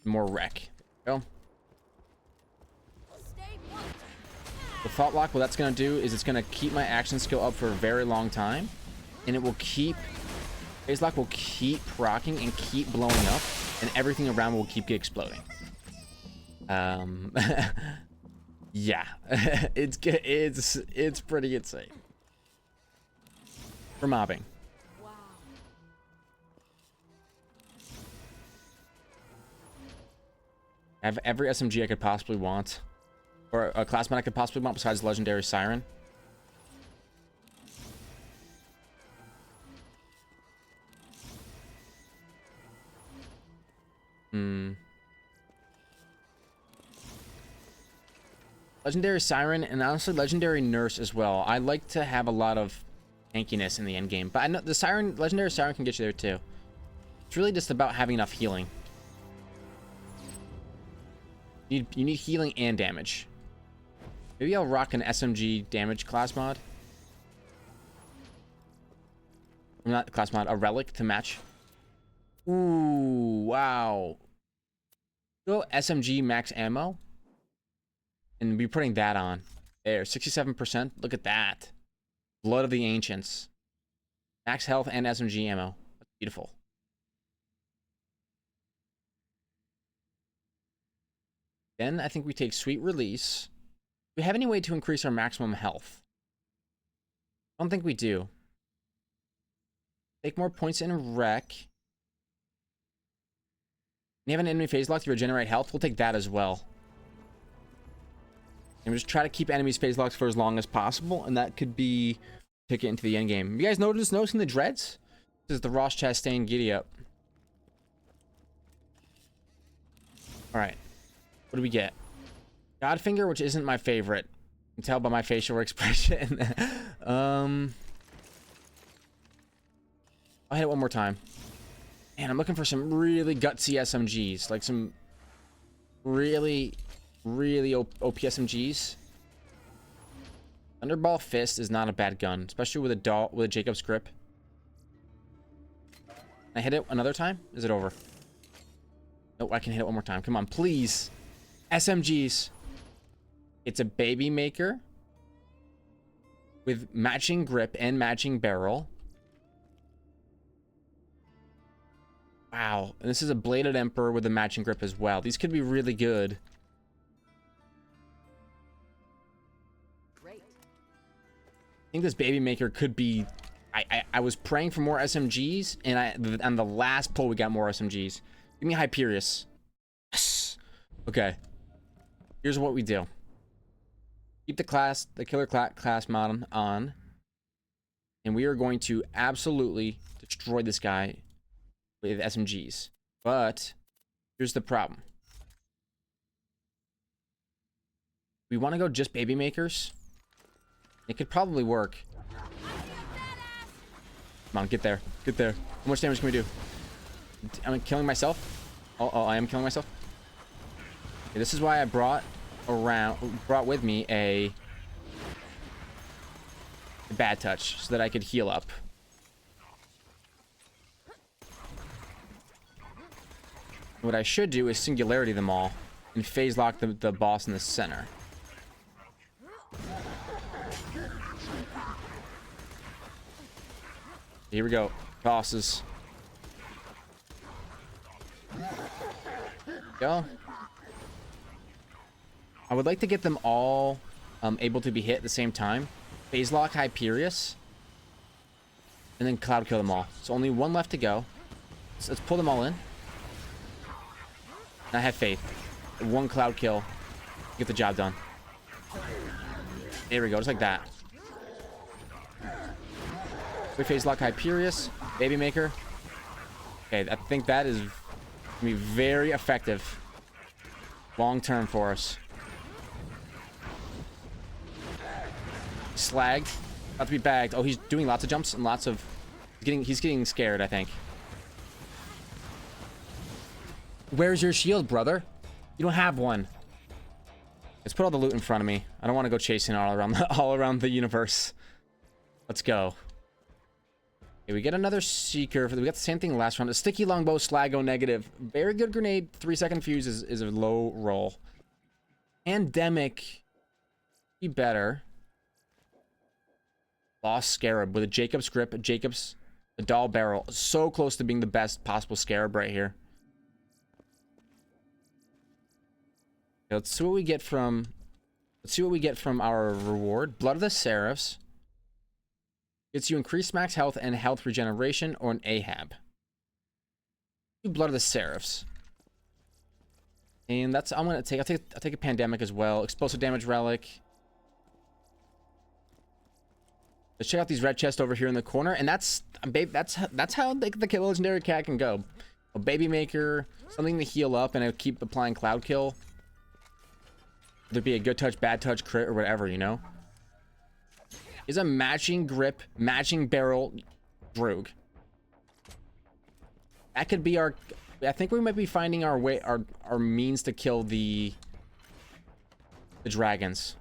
More wreck. Go. The Thought Lock, what that's going to do is it's going to keep my action skill up for a very long time. And it will keep... Phase Lock will keep rocking and keep blowing up. And everything around will keep exploding. Yeah. It's pretty insane. For mobbing. Wow. I have every SMG I could possibly want. Or a class mod I could possibly want besides Legendary Siren. Legendary Siren and honestly Legendary Nurse as well. I like to have a lot of tankiness in the end game, but I know the Legendary Siren can get you there too. It's really just about having enough healing. You need healing and damage. Maybe I'll rock an SMG damage class mod. Not class mod, a relic to match. Ooh, wow. Go SMG max ammo. And be putting that on. There, 67%. Look at that. Blood of the Ancients. Max health and SMG ammo. That's beautiful. Then I think we take Sweet Release. Do we have any way to increase our maximum health? I don't think we do. Take more points in Wreck. You have an enemy phase lock to regenerate health. We'll take that as well. And we'll just try to keep enemies phase locks for as long as possible. And that could be ticket into the end game. You guys noticing the dreads? This is the Ross Chastain giddy up. Alright. What do we get? Godfinger, which isn't my favorite. You can tell by my facial expression. I'll hit it one more time. And I'm looking for some really gutsy SMGs, like some really OP SMGs. Thunderball Fist is not a bad gun, especially with a Jacob's grip. Can I hit it another time? Is it over? Nope, I can hit it one more time. Come on, please. SMGs. It's a baby maker with matching grip and matching barrel. Wow, and this is a bladed Emperor with a matching grip as well. These could be really good. Great. I think this baby maker could be... I was praying for more SMGs, and on the last pull we got more SMGs. Give me Hyperius. Yes. Okay. Here's what we do. Keep the killer class mod on, and we are going to absolutely destroy this guy with SMGs. But here's the problem. We want to go just baby makers. It could probably work. Come on, get there. Get there. How much damage can we do? I'm killing myself. Oh, I am killing myself. Okay, this is why I brought with me a bad touch so that I could heal up. What I should do is singularity them all and phase lock the boss in the center. Here we go. Bosses. Go. I would like to get them all able to be hit at the same time. Phase lock Hyperius. And then cloud kill them all. So only one left to go. So let's pull them all in. And I have faith. One cloud kill. Get the job done. There we go. Just like that. We phase lock Hyperius. Baby Maker. Okay, I think that is going to be very effective. Long term for us. Slagged. About to be bagged. Oh, he's doing lots of jumps and lots of... He's getting scared, I think. Where's your shield, brother? You don't have one. Let's put all the loot in front of me. I don't want to go chasing all around the universe. Let's go. Okay, we get another seeker. We got the same thing last round. A sticky longbow, Slago negative. Very good grenade. 3-second fuse is a low roll. Pandemic. Be better. Boss Scarab with a Jacob's grip, a doll barrel. So close to being the best possible Scarab right here. Okay, let's see what we get from. Let's see what we get from our reward. Blood of the Seraphs. Gets you increased max health and health regeneration, or an Ahab. Blood of the Seraphs. And that's I'll take a pandemic as well. Explosive damage relic. Let's check out these red chests over here in the corner, and that's how the legendary cat can go. A baby maker, something to heal up, and it'll keep applying cloud kill. There'd be a good touch, bad touch, crit, or whatever, you know. Is a matching grip, matching barrel, Droog. That could be our. I think we might be finding our way, our means to kill the dragons.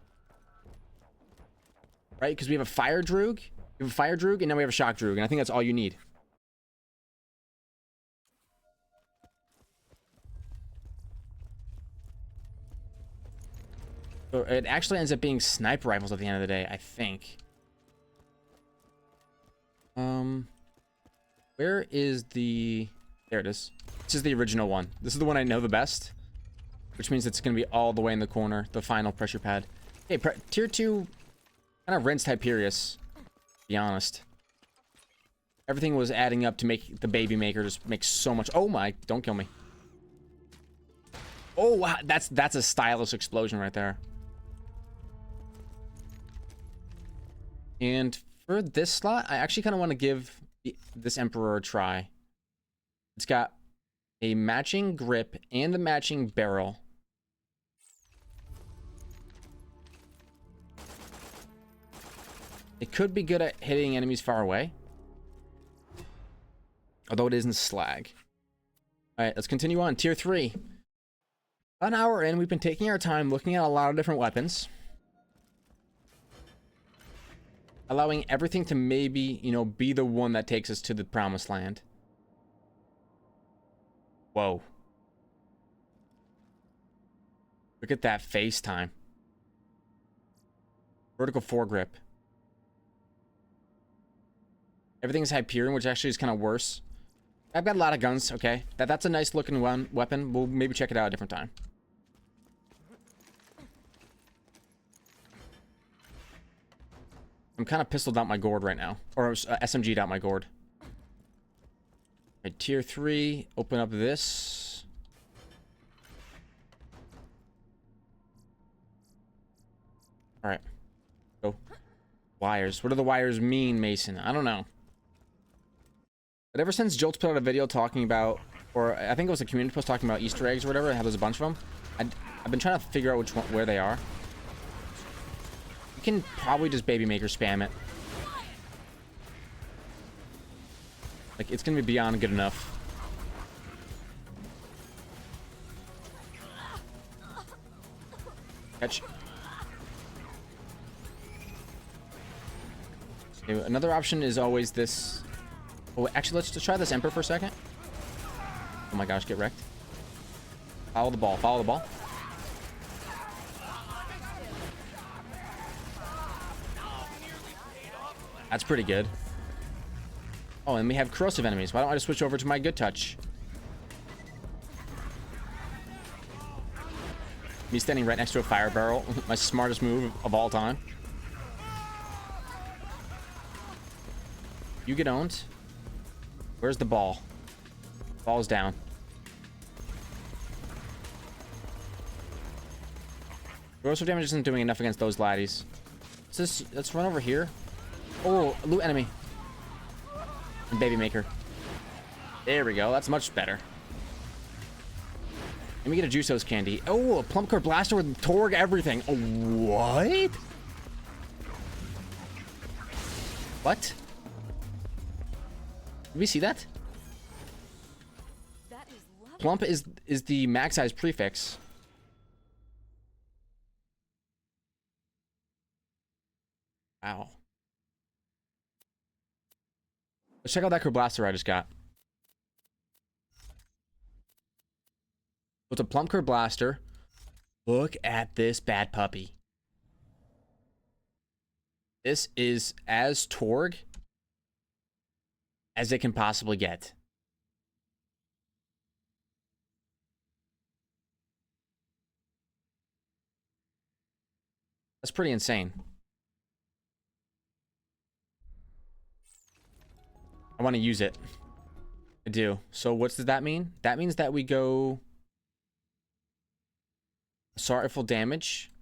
Right? Because we have a fire Droog, and now we have a shock Droog, and I think that's all you need. So it actually ends up being sniper rifles at the end of the day, I think. Where is the... There it is. This is the original one. This is the one I know the best, which means it's going to be all the way in the corner, the final pressure pad. Okay, tier 2... kind of rinsed Hyperius, to be honest. Everything was adding up to make the baby maker just make so much. Oh my, don't kill me. Oh wow, that's a stylish explosion right there. And for this slot, I actually kind of want to give this Emperor a try. It's got a matching grip and a matching barrel. It could be good at hitting enemies far away. Although it isn't slag. All right, let's continue on. Tier 3. About an hour in, we've been taking our time looking at a lot of different weapons. Allowing everything to maybe, you know, be the one that takes us to the promised land. Whoa. Look at that face time. Vertical foregrip. Everything's Hyperion, which actually is kind of worse. I've got a lot of guns, okay. That's a nice looking weapon. We'll maybe check it out a different time. I'm kind of pistoled out my gourd right now. Or SMG'd out my gourd. Alright, tier 3. Open up this. Alright. Go. Wires. What do the wires mean, Mason? I don't know. But ever since Jolt's put out a video talking about, or I think it was a community post talking about Easter eggs or whatever, how there's a bunch of them, I've been trying to figure out where they are. You can probably just baby maker spam it. Like, it's gonna be beyond good enough. Catch. Okay, another option is always this. Oh, actually, let's just try this Emperor for a second. Oh my gosh, get wrecked. Follow the ball, follow the ball. That's pretty good. Oh, and we have corrosive enemies. Why don't I just switch over to my good touch? Me standing right next to a fire barrel. My smartest move of all time. You get owned. Where's the ball? Ball's down. Corrosive damage isn't doing enough against those laddies. Let's run over here. Oh, loot enemy. And baby maker. There we go. That's much better. Let me get a Jusos candy. Oh, a Plumpcore blaster with Torg everything. Oh, what? What? Did we see that? That is lovely. Plump is the max size prefix. Wow. Let's check out that blaster I just got. It's a Plumpcore blaster. Look at this bad puppy. This is as Torg as it can possibly get. That's pretty insane. I want to use it. I do. So what does that mean? That means that we go sorrowful damage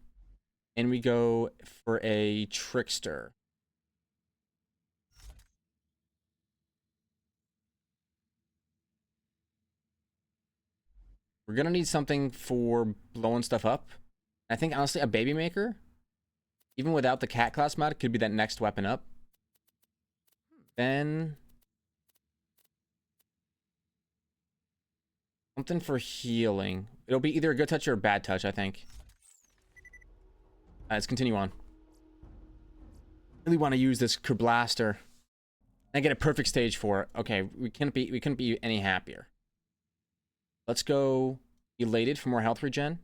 and we go for a trickster. We're gonna need something for blowing stuff up. I think honestly a baby maker, even without the cat class mod, could be that next weapon up. Then something for healing. It'll be either a good touch or a bad touch, I think. Let's continue on. Really want to use this blaster. And get a perfect stage for it. Okay, we couldn't be any happier. Let's go elated for more health regen.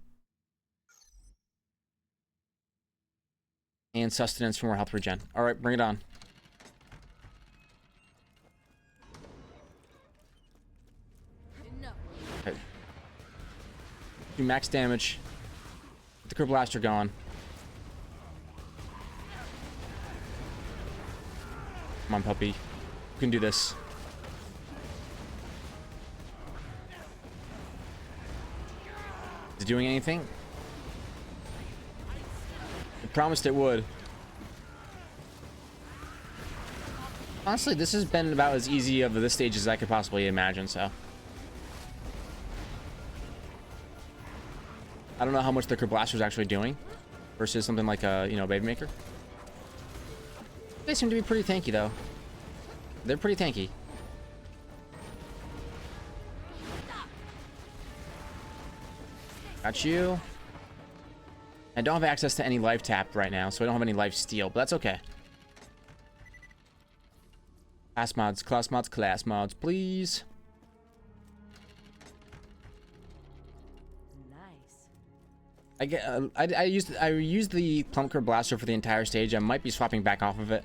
And sustenance for more health regen. Alright, bring it on. Okay. Do max damage. Get the blaster going. Come on, puppy. You can do this. Is it doing anything? I promised it would. Honestly, this has been about as easy of this stage as I could possibly imagine, so. I don't know how much the blaster is actually doing versus something like a, you know, baby maker. They seem to be pretty tanky, though. They're pretty tanky. Got you. I don't have access to any life tap right now, so I don't have any life steal, but that's okay. Class mods, class mods, class mods, please. Nice. I get. I used the Plumker Blaster for the entire stage. I might be swapping back off of it.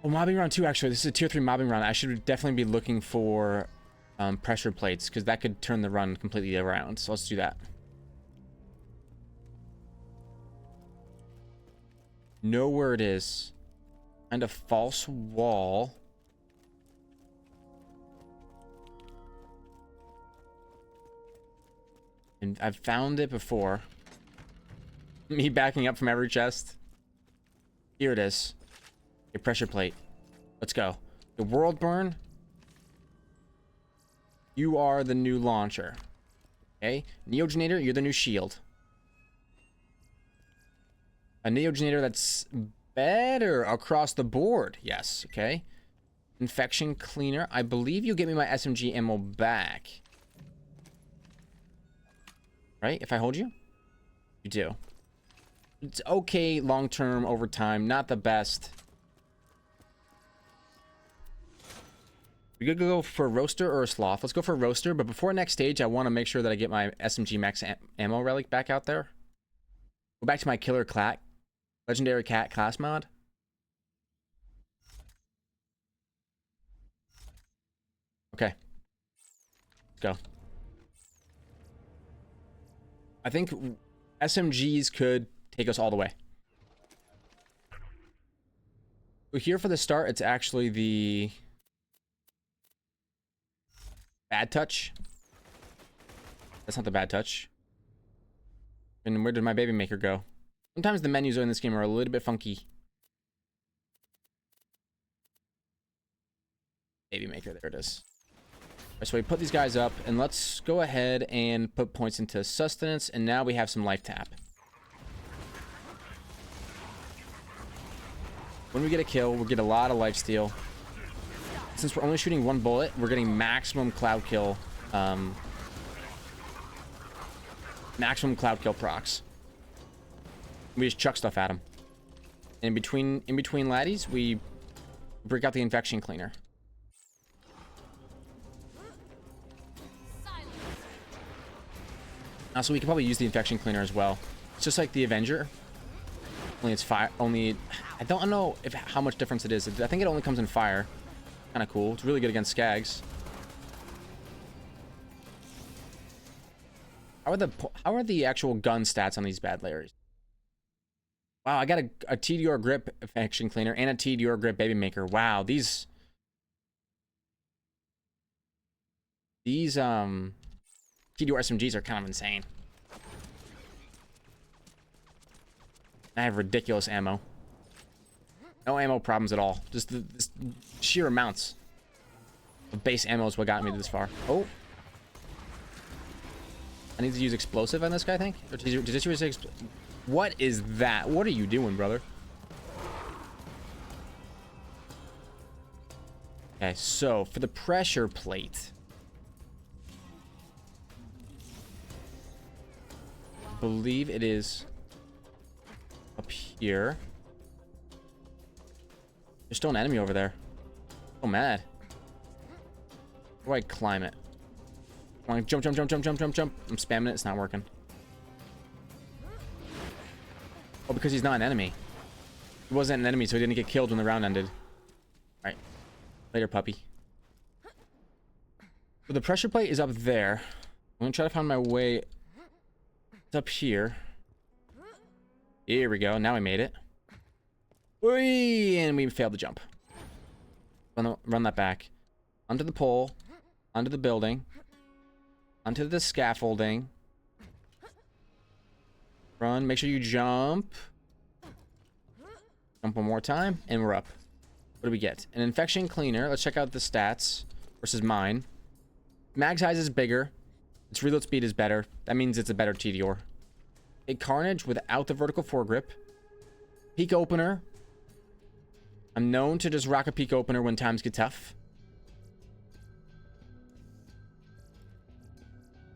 Oh, mobbing round 2, actually. This is a tier 3 mobbing round. I should definitely be looking for pressure plates, because that could turn the run completely around. So let's do that. Know where it is. Find a false wall. And I've found it before. Me backing up from every chest. Here it is. A pressure plate. Let's go. The world burn. You are the new launcher. Okay. Neogenator, you're the new shield. A neogenator that's better across the board. Yes. Okay. Infection cleaner. I believe you get me my SMG ammo back. Right? If I hold you? You do. It's okay long term over time. Not the best. We could go for a roaster or a sloth. Let's go for a roaster, but before next stage, I want to make sure that I get my SMG max ammo relic back out there. Go back to my killer cat, legendary cat class mod. Okay. Let's go. I think SMGs could take us all the way. So here for the start, it's actually the bad touch. That's not the bad touch. And where did my baby maker go? Sometimes the menus in this game are a little bit funky. Baby maker, there it is. All right, so we put these guys up, and let's go ahead and put points into sustenance, and now we have some life tap. When we get a kill, we'll get a lot of life steal. Since we're only shooting one bullet, we're getting maximum cloud kill. Maximum cloud kill procs. We just chuck stuff at them. In between laddies, we break out the infection cleaner. Also, we can probably use the infection cleaner as well. It's just like the Avenger. Only it's fire. Only I don't know if how much difference it is. I think it only comes in fire. Kind of cool. It's really good against skags. How are the actual gun stats on these bad layers? Wow, I got a TDR grip infection cleaner and a TDR grip baby maker. Wow, these TDR SMGs are kind of insane. I have ridiculous ammo. No ammo problems at all. Just the sheer amounts of base ammo is what got me this far. Oh. I need to use explosive on this guy, I think? Or did this use what is that? What are you doing, brother? Okay, so for the pressure plate. I believe it is up here. There's still an enemy over there. So mad. How do I climb it? Come on, jump, jump, jump, jump, jump, jump, jump. I'm spamming it. It's not working. Oh, because he's not an enemy. He wasn't an enemy, so he didn't get killed when the round ended. Alright. Later, puppy. So the pressure plate is up there. I'm gonna try to find my way. It's up here. Here we go. Now we made it. Whee! And we failed the jump. Run that back. Onto the pole. Onto the building. Onto the scaffolding. Run. Make sure you jump. Jump one more time. And we're up. What do we get? An infection cleaner. Let's check out the stats versus mine. Mag size is bigger. Its reload speed is better. That means it's a better TDR. A carnage without the vertical foregrip. Peak opener. I'm known to just rock a peak opener when times get tough.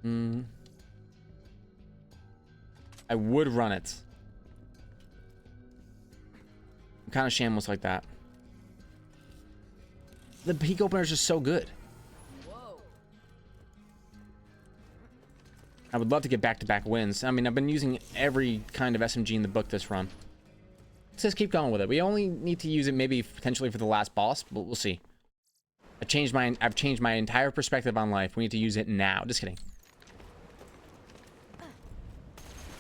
I would run it. I'm kind of shameless like that. The peak opener is just so good. Whoa. I would love to get back-to-back wins. I mean, I've been using every kind of SMG in the book this run. Let's just keep going with it. We only need to use it maybe potentially for the last boss, but we'll see. I've changed my entire perspective on life. We need to use it now. Just kidding.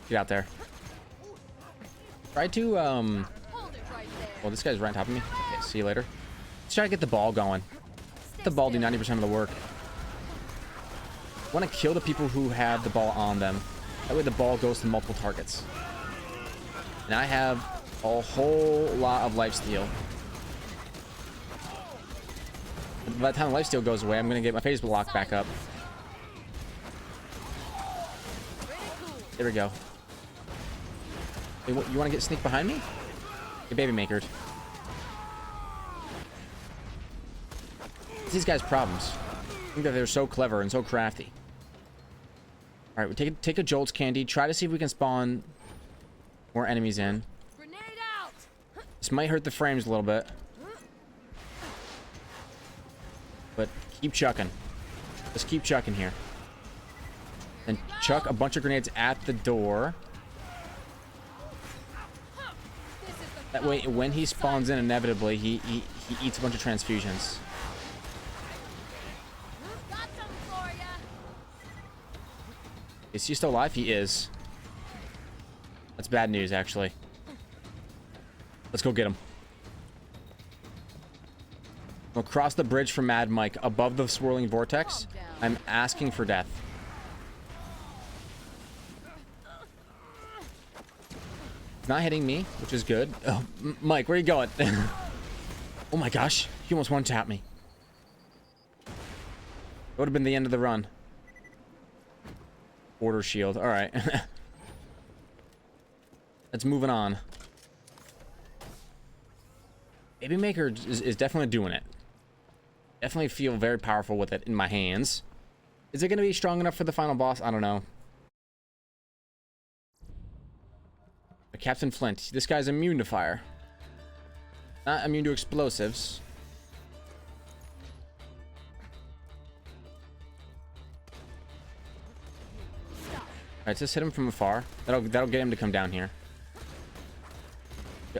Get out there. Try to Hold it right there. well, this guy's right on top of me. Okay, see you later. Let's try to get the ball going. Let the ball do 90% of the work. I want to kill the people who have the ball on them. That way the ball goes to multiple targets. And I have a whole lot of lifesteal. By the time the lifesteal goes away, I'm going to get my phase block back up. There we go. Hey, you want to get sneak behind me? Hey, baby makered. These guys' problems. I think that they're so clever and so crafty. All right, we take a Jolt's candy. Try to see if we can spawn more enemies in. Grenade out. This might hurt the frames a little bit, but keep chucking. Just keep chucking here. And chuck a bunch of grenades at the door. That way, when he spawns in, inevitably, he eats a bunch of transfusions. Got some for ya. Is he still alive? He is. That's bad news, actually. Let's go get him. We'll cross the bridge from Mad Mike above the swirling vortex. I'm asking for death. Not hitting me, which is good. Oh, Mike, where are you going? Oh my gosh, he almost one-tapped me. It would have been the end of the run. Order shield. All right. Let's moving on. Baby Maker is definitely doing it. Definitely feel very powerful with it in my hands. Is it going to be strong enough for the final boss? I don't know. But Captain Flint. This guy's immune to fire. Not immune to explosives. Alright, just hit him from afar. That'll get him to come down here.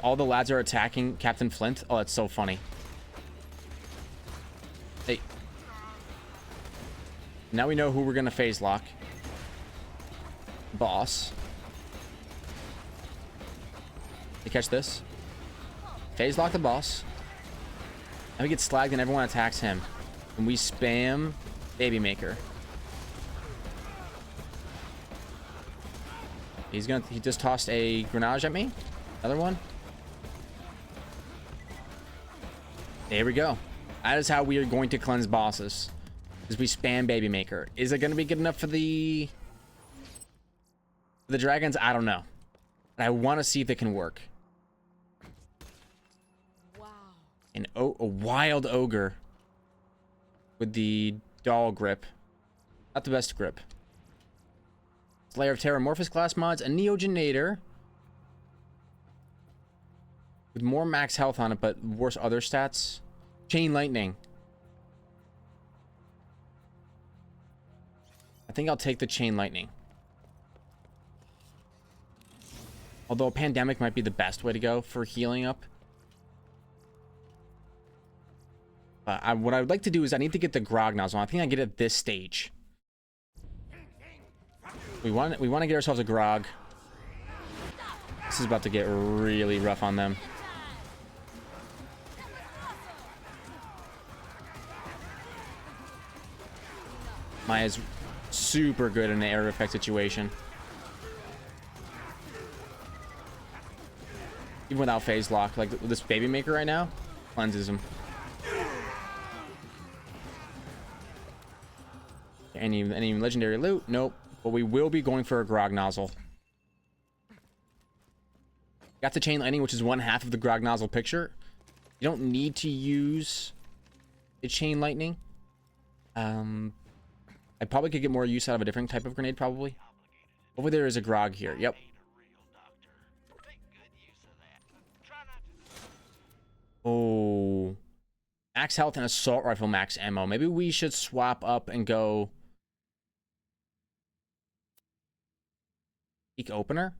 All the lads are attacking Captain Flint. Oh, that's so funny. Hey. Now we know who we're gonna phase lock. Boss. You catch this? Phase lock the boss. And we get slagged and everyone attacks him. And we spam Baby Maker. He just tossed a grenade at me. Another one. There we go. That is how we are going to cleanse bosses. Is we spam Baby Maker. Is it going to be good enough for the dragons? I don't know. But I want to see if it can work. Wow. A wild ogre with the doll grip. Not the best grip. Slayer of Terramorphous class mods, a Neogenator with more max health on it, but worse other stats. Chain Lightning. I think I'll take the Chain Lightning. Although Pandemic might be the best way to go for healing up. But what I would like to do is I need to get the Grog Nozzle. I think I get it at this stage. We want to get ourselves a Grog. This is about to get really rough on them. Maya's super good in the area effect situation. Even without phase lock, like this Baby Maker right now, cleanses him. Any legendary loot? Nope. But we will be going for a Grog Nozzle. Got the Chain Lightning, which is 1/2 of the Grog Nozzle picture. You don't need to use the Chain Lightning. I I probably could get more use out of a different type of grenade, probably. Hopefully there is a grog here. Yep. Oh. Max health and assault rifle max ammo. Maybe we should swap up and go... Peak opener?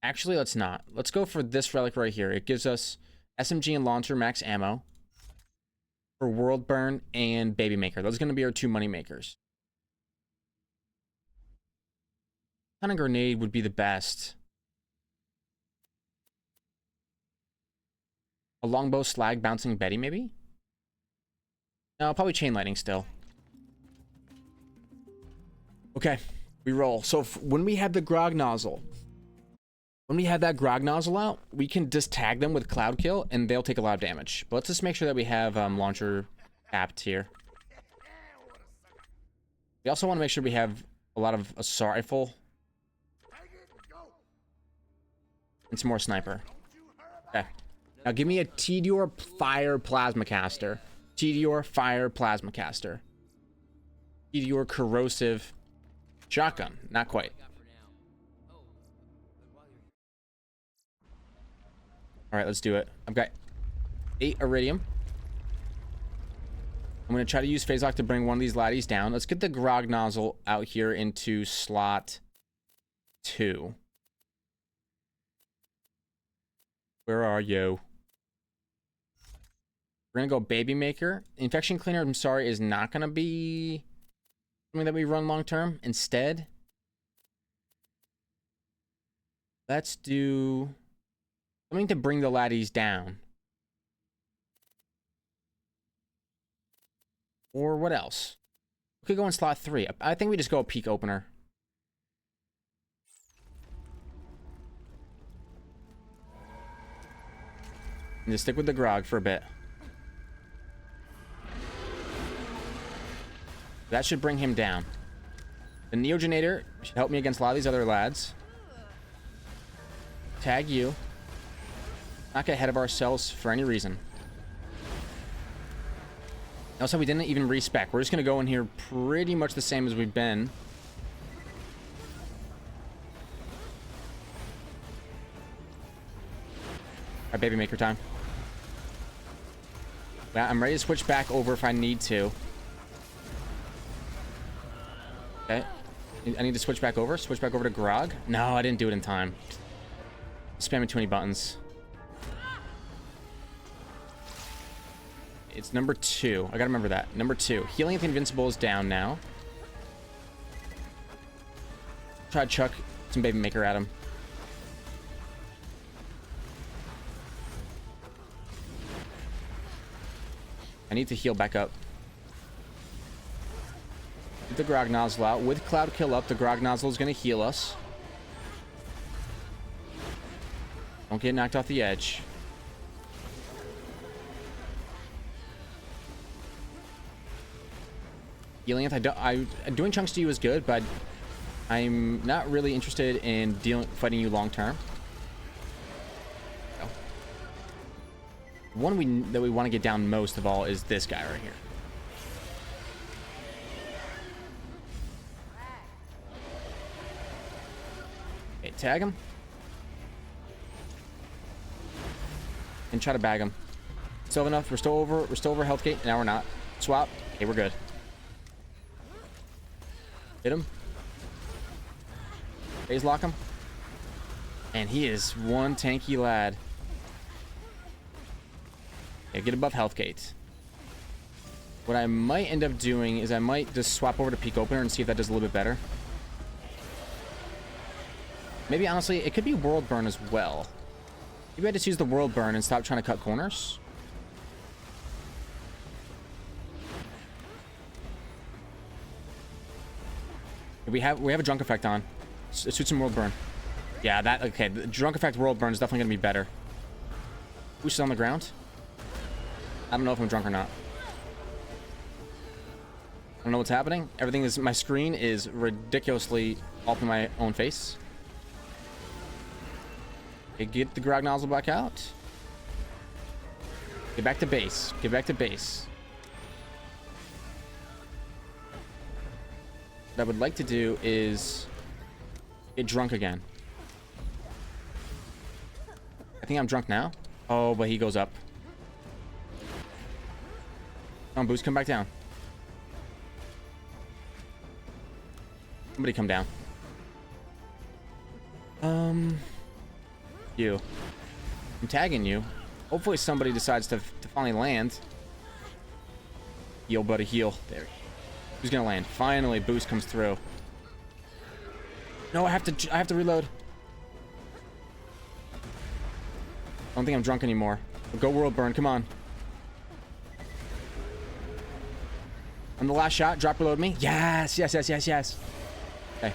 Actually, let's not. Let's go for this relic right here. It gives us SMG and launcher max ammo for World Burn and Baby Maker. Those are going to be our 2 money makers. What kind of grenade would be the best? A longbow slag bouncing Betty, maybe? No, probably chain lightning still. Okay, we roll. So when we have the grog nozzle, when we have that grog nozzle out, we can just tag them with cloud kill and they'll take a lot of damage. But let's just make sure that we have launcher capped here. We also want to make sure we have a lot of assault rifle and some more sniper. Okay. Now give me a Tedior Fire Plasma Caster. Tedior Fire Plasma Caster. Tedior Corrosive Shotgun. Not quite. Alright, let's do it. I've got 8 Iridium. I'm going to try to use phase lock to bring one of these laddies down. Let's get the grog nozzle out here into slot 2. Where are you? We're going to go Baby Maker. Infection Cleaner, I'm sorry, is not going to be something that we run long term. Instead, let's do something to bring the laddies down. Or what else? We could go in slot 3. I think we just go a peak opener. And just stick with the grog for a bit. That should bring him down. The Neogenator should help me against a lot of these other lads. Tag you. Not get ahead of ourselves for any reason. Also, we didn't even respec. We're just going to go in here pretty much the same as we've been. Alright, Baby Maker time. I'm ready to switch back over if I need to. Okay. I need to switch back over. Switch back over to grog. No, I didn't do it in time. Spamming too many buttons. It's number 2. I gotta remember that. Number 2. Healing at the Invincible is down now. Try to chuck some Baby Maker at him. I need to heal back up. Get the grog nozzle out. With cloud kill up, the grog nozzle is going to heal us. Don't get knocked off the edge. Healing it. Doing chunks to you is good, but I'm not really interested in fighting you long term. One that we want to get down most of all is this guy right here. Okay, tag him. And try to bag him. Still enough. We're still over health gate. Now we're not. Swap. Okay, we're good. Hit him. Phase lock him. And he is one tanky lad. Yeah, get above health gate. What I might end up doing is I might just swap over to peak opener and see if that does a little bit better. Maybe honestly, it could be world burn as well. Maybe I just use the world burn and stop trying to cut corners. We have a drunk effect on. Let's shoot some world burn. Yeah, that okay. The drunk effect world burn is definitely gonna be better. Who's on the ground? I don't know if I'm drunk or not. I don't know what's happening. Everything is... My screen is ridiculously off in my own face. Okay, get the grog nozzle back out. Get back to base. Get back to base. what I would like to do is get drunk again. I think I'm drunk now. Oh, but he goes up. Come on, Boost, come back down. Somebody come down. You. I'm tagging you. Hopefully somebody decides to finally land. Heal, buddy, heal. There. Who's gonna land? Finally, Boost comes through. No, I have to reload. I don't think I'm drunk anymore. Go world burn, come on. On the last shot, drop reload me. Yes, yes, yes, yes, yes. Okay.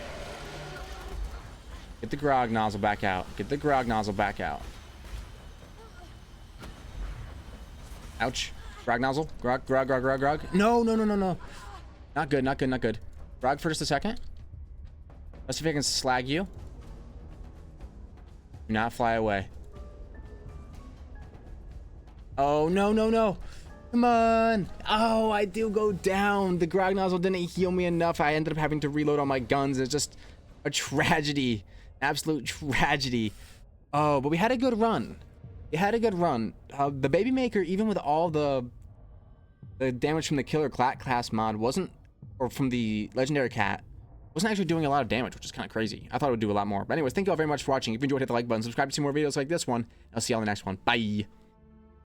Get the grog nozzle back out. Get the grog nozzle back out. Ouch. Grog nozzle. Grog, grog, grog, grog, grog. No, no, no, no, no. Not good, not good, not good. Grog for just a second. Let's see if I can slag you. Do not fly away. Oh, no, no, no. Come on. Oh, I do go down. The grog nozzle didn't heal me enough. I ended up having to reload all my guns. It's just a tragedy. Absolute tragedy. Oh, but we had a good run. We had a good run. The Baby Maker, even with all the damage from the Killer Class mod, wasn't, or from the Legendary Cat, wasn't actually doing a lot of damage, which is kind of crazy. I thought it would do a lot more. But anyways, thank you all very much for watching. If you enjoyed, hit the like button, subscribe to see more videos like this one. I'll see you all in the next one. Bye.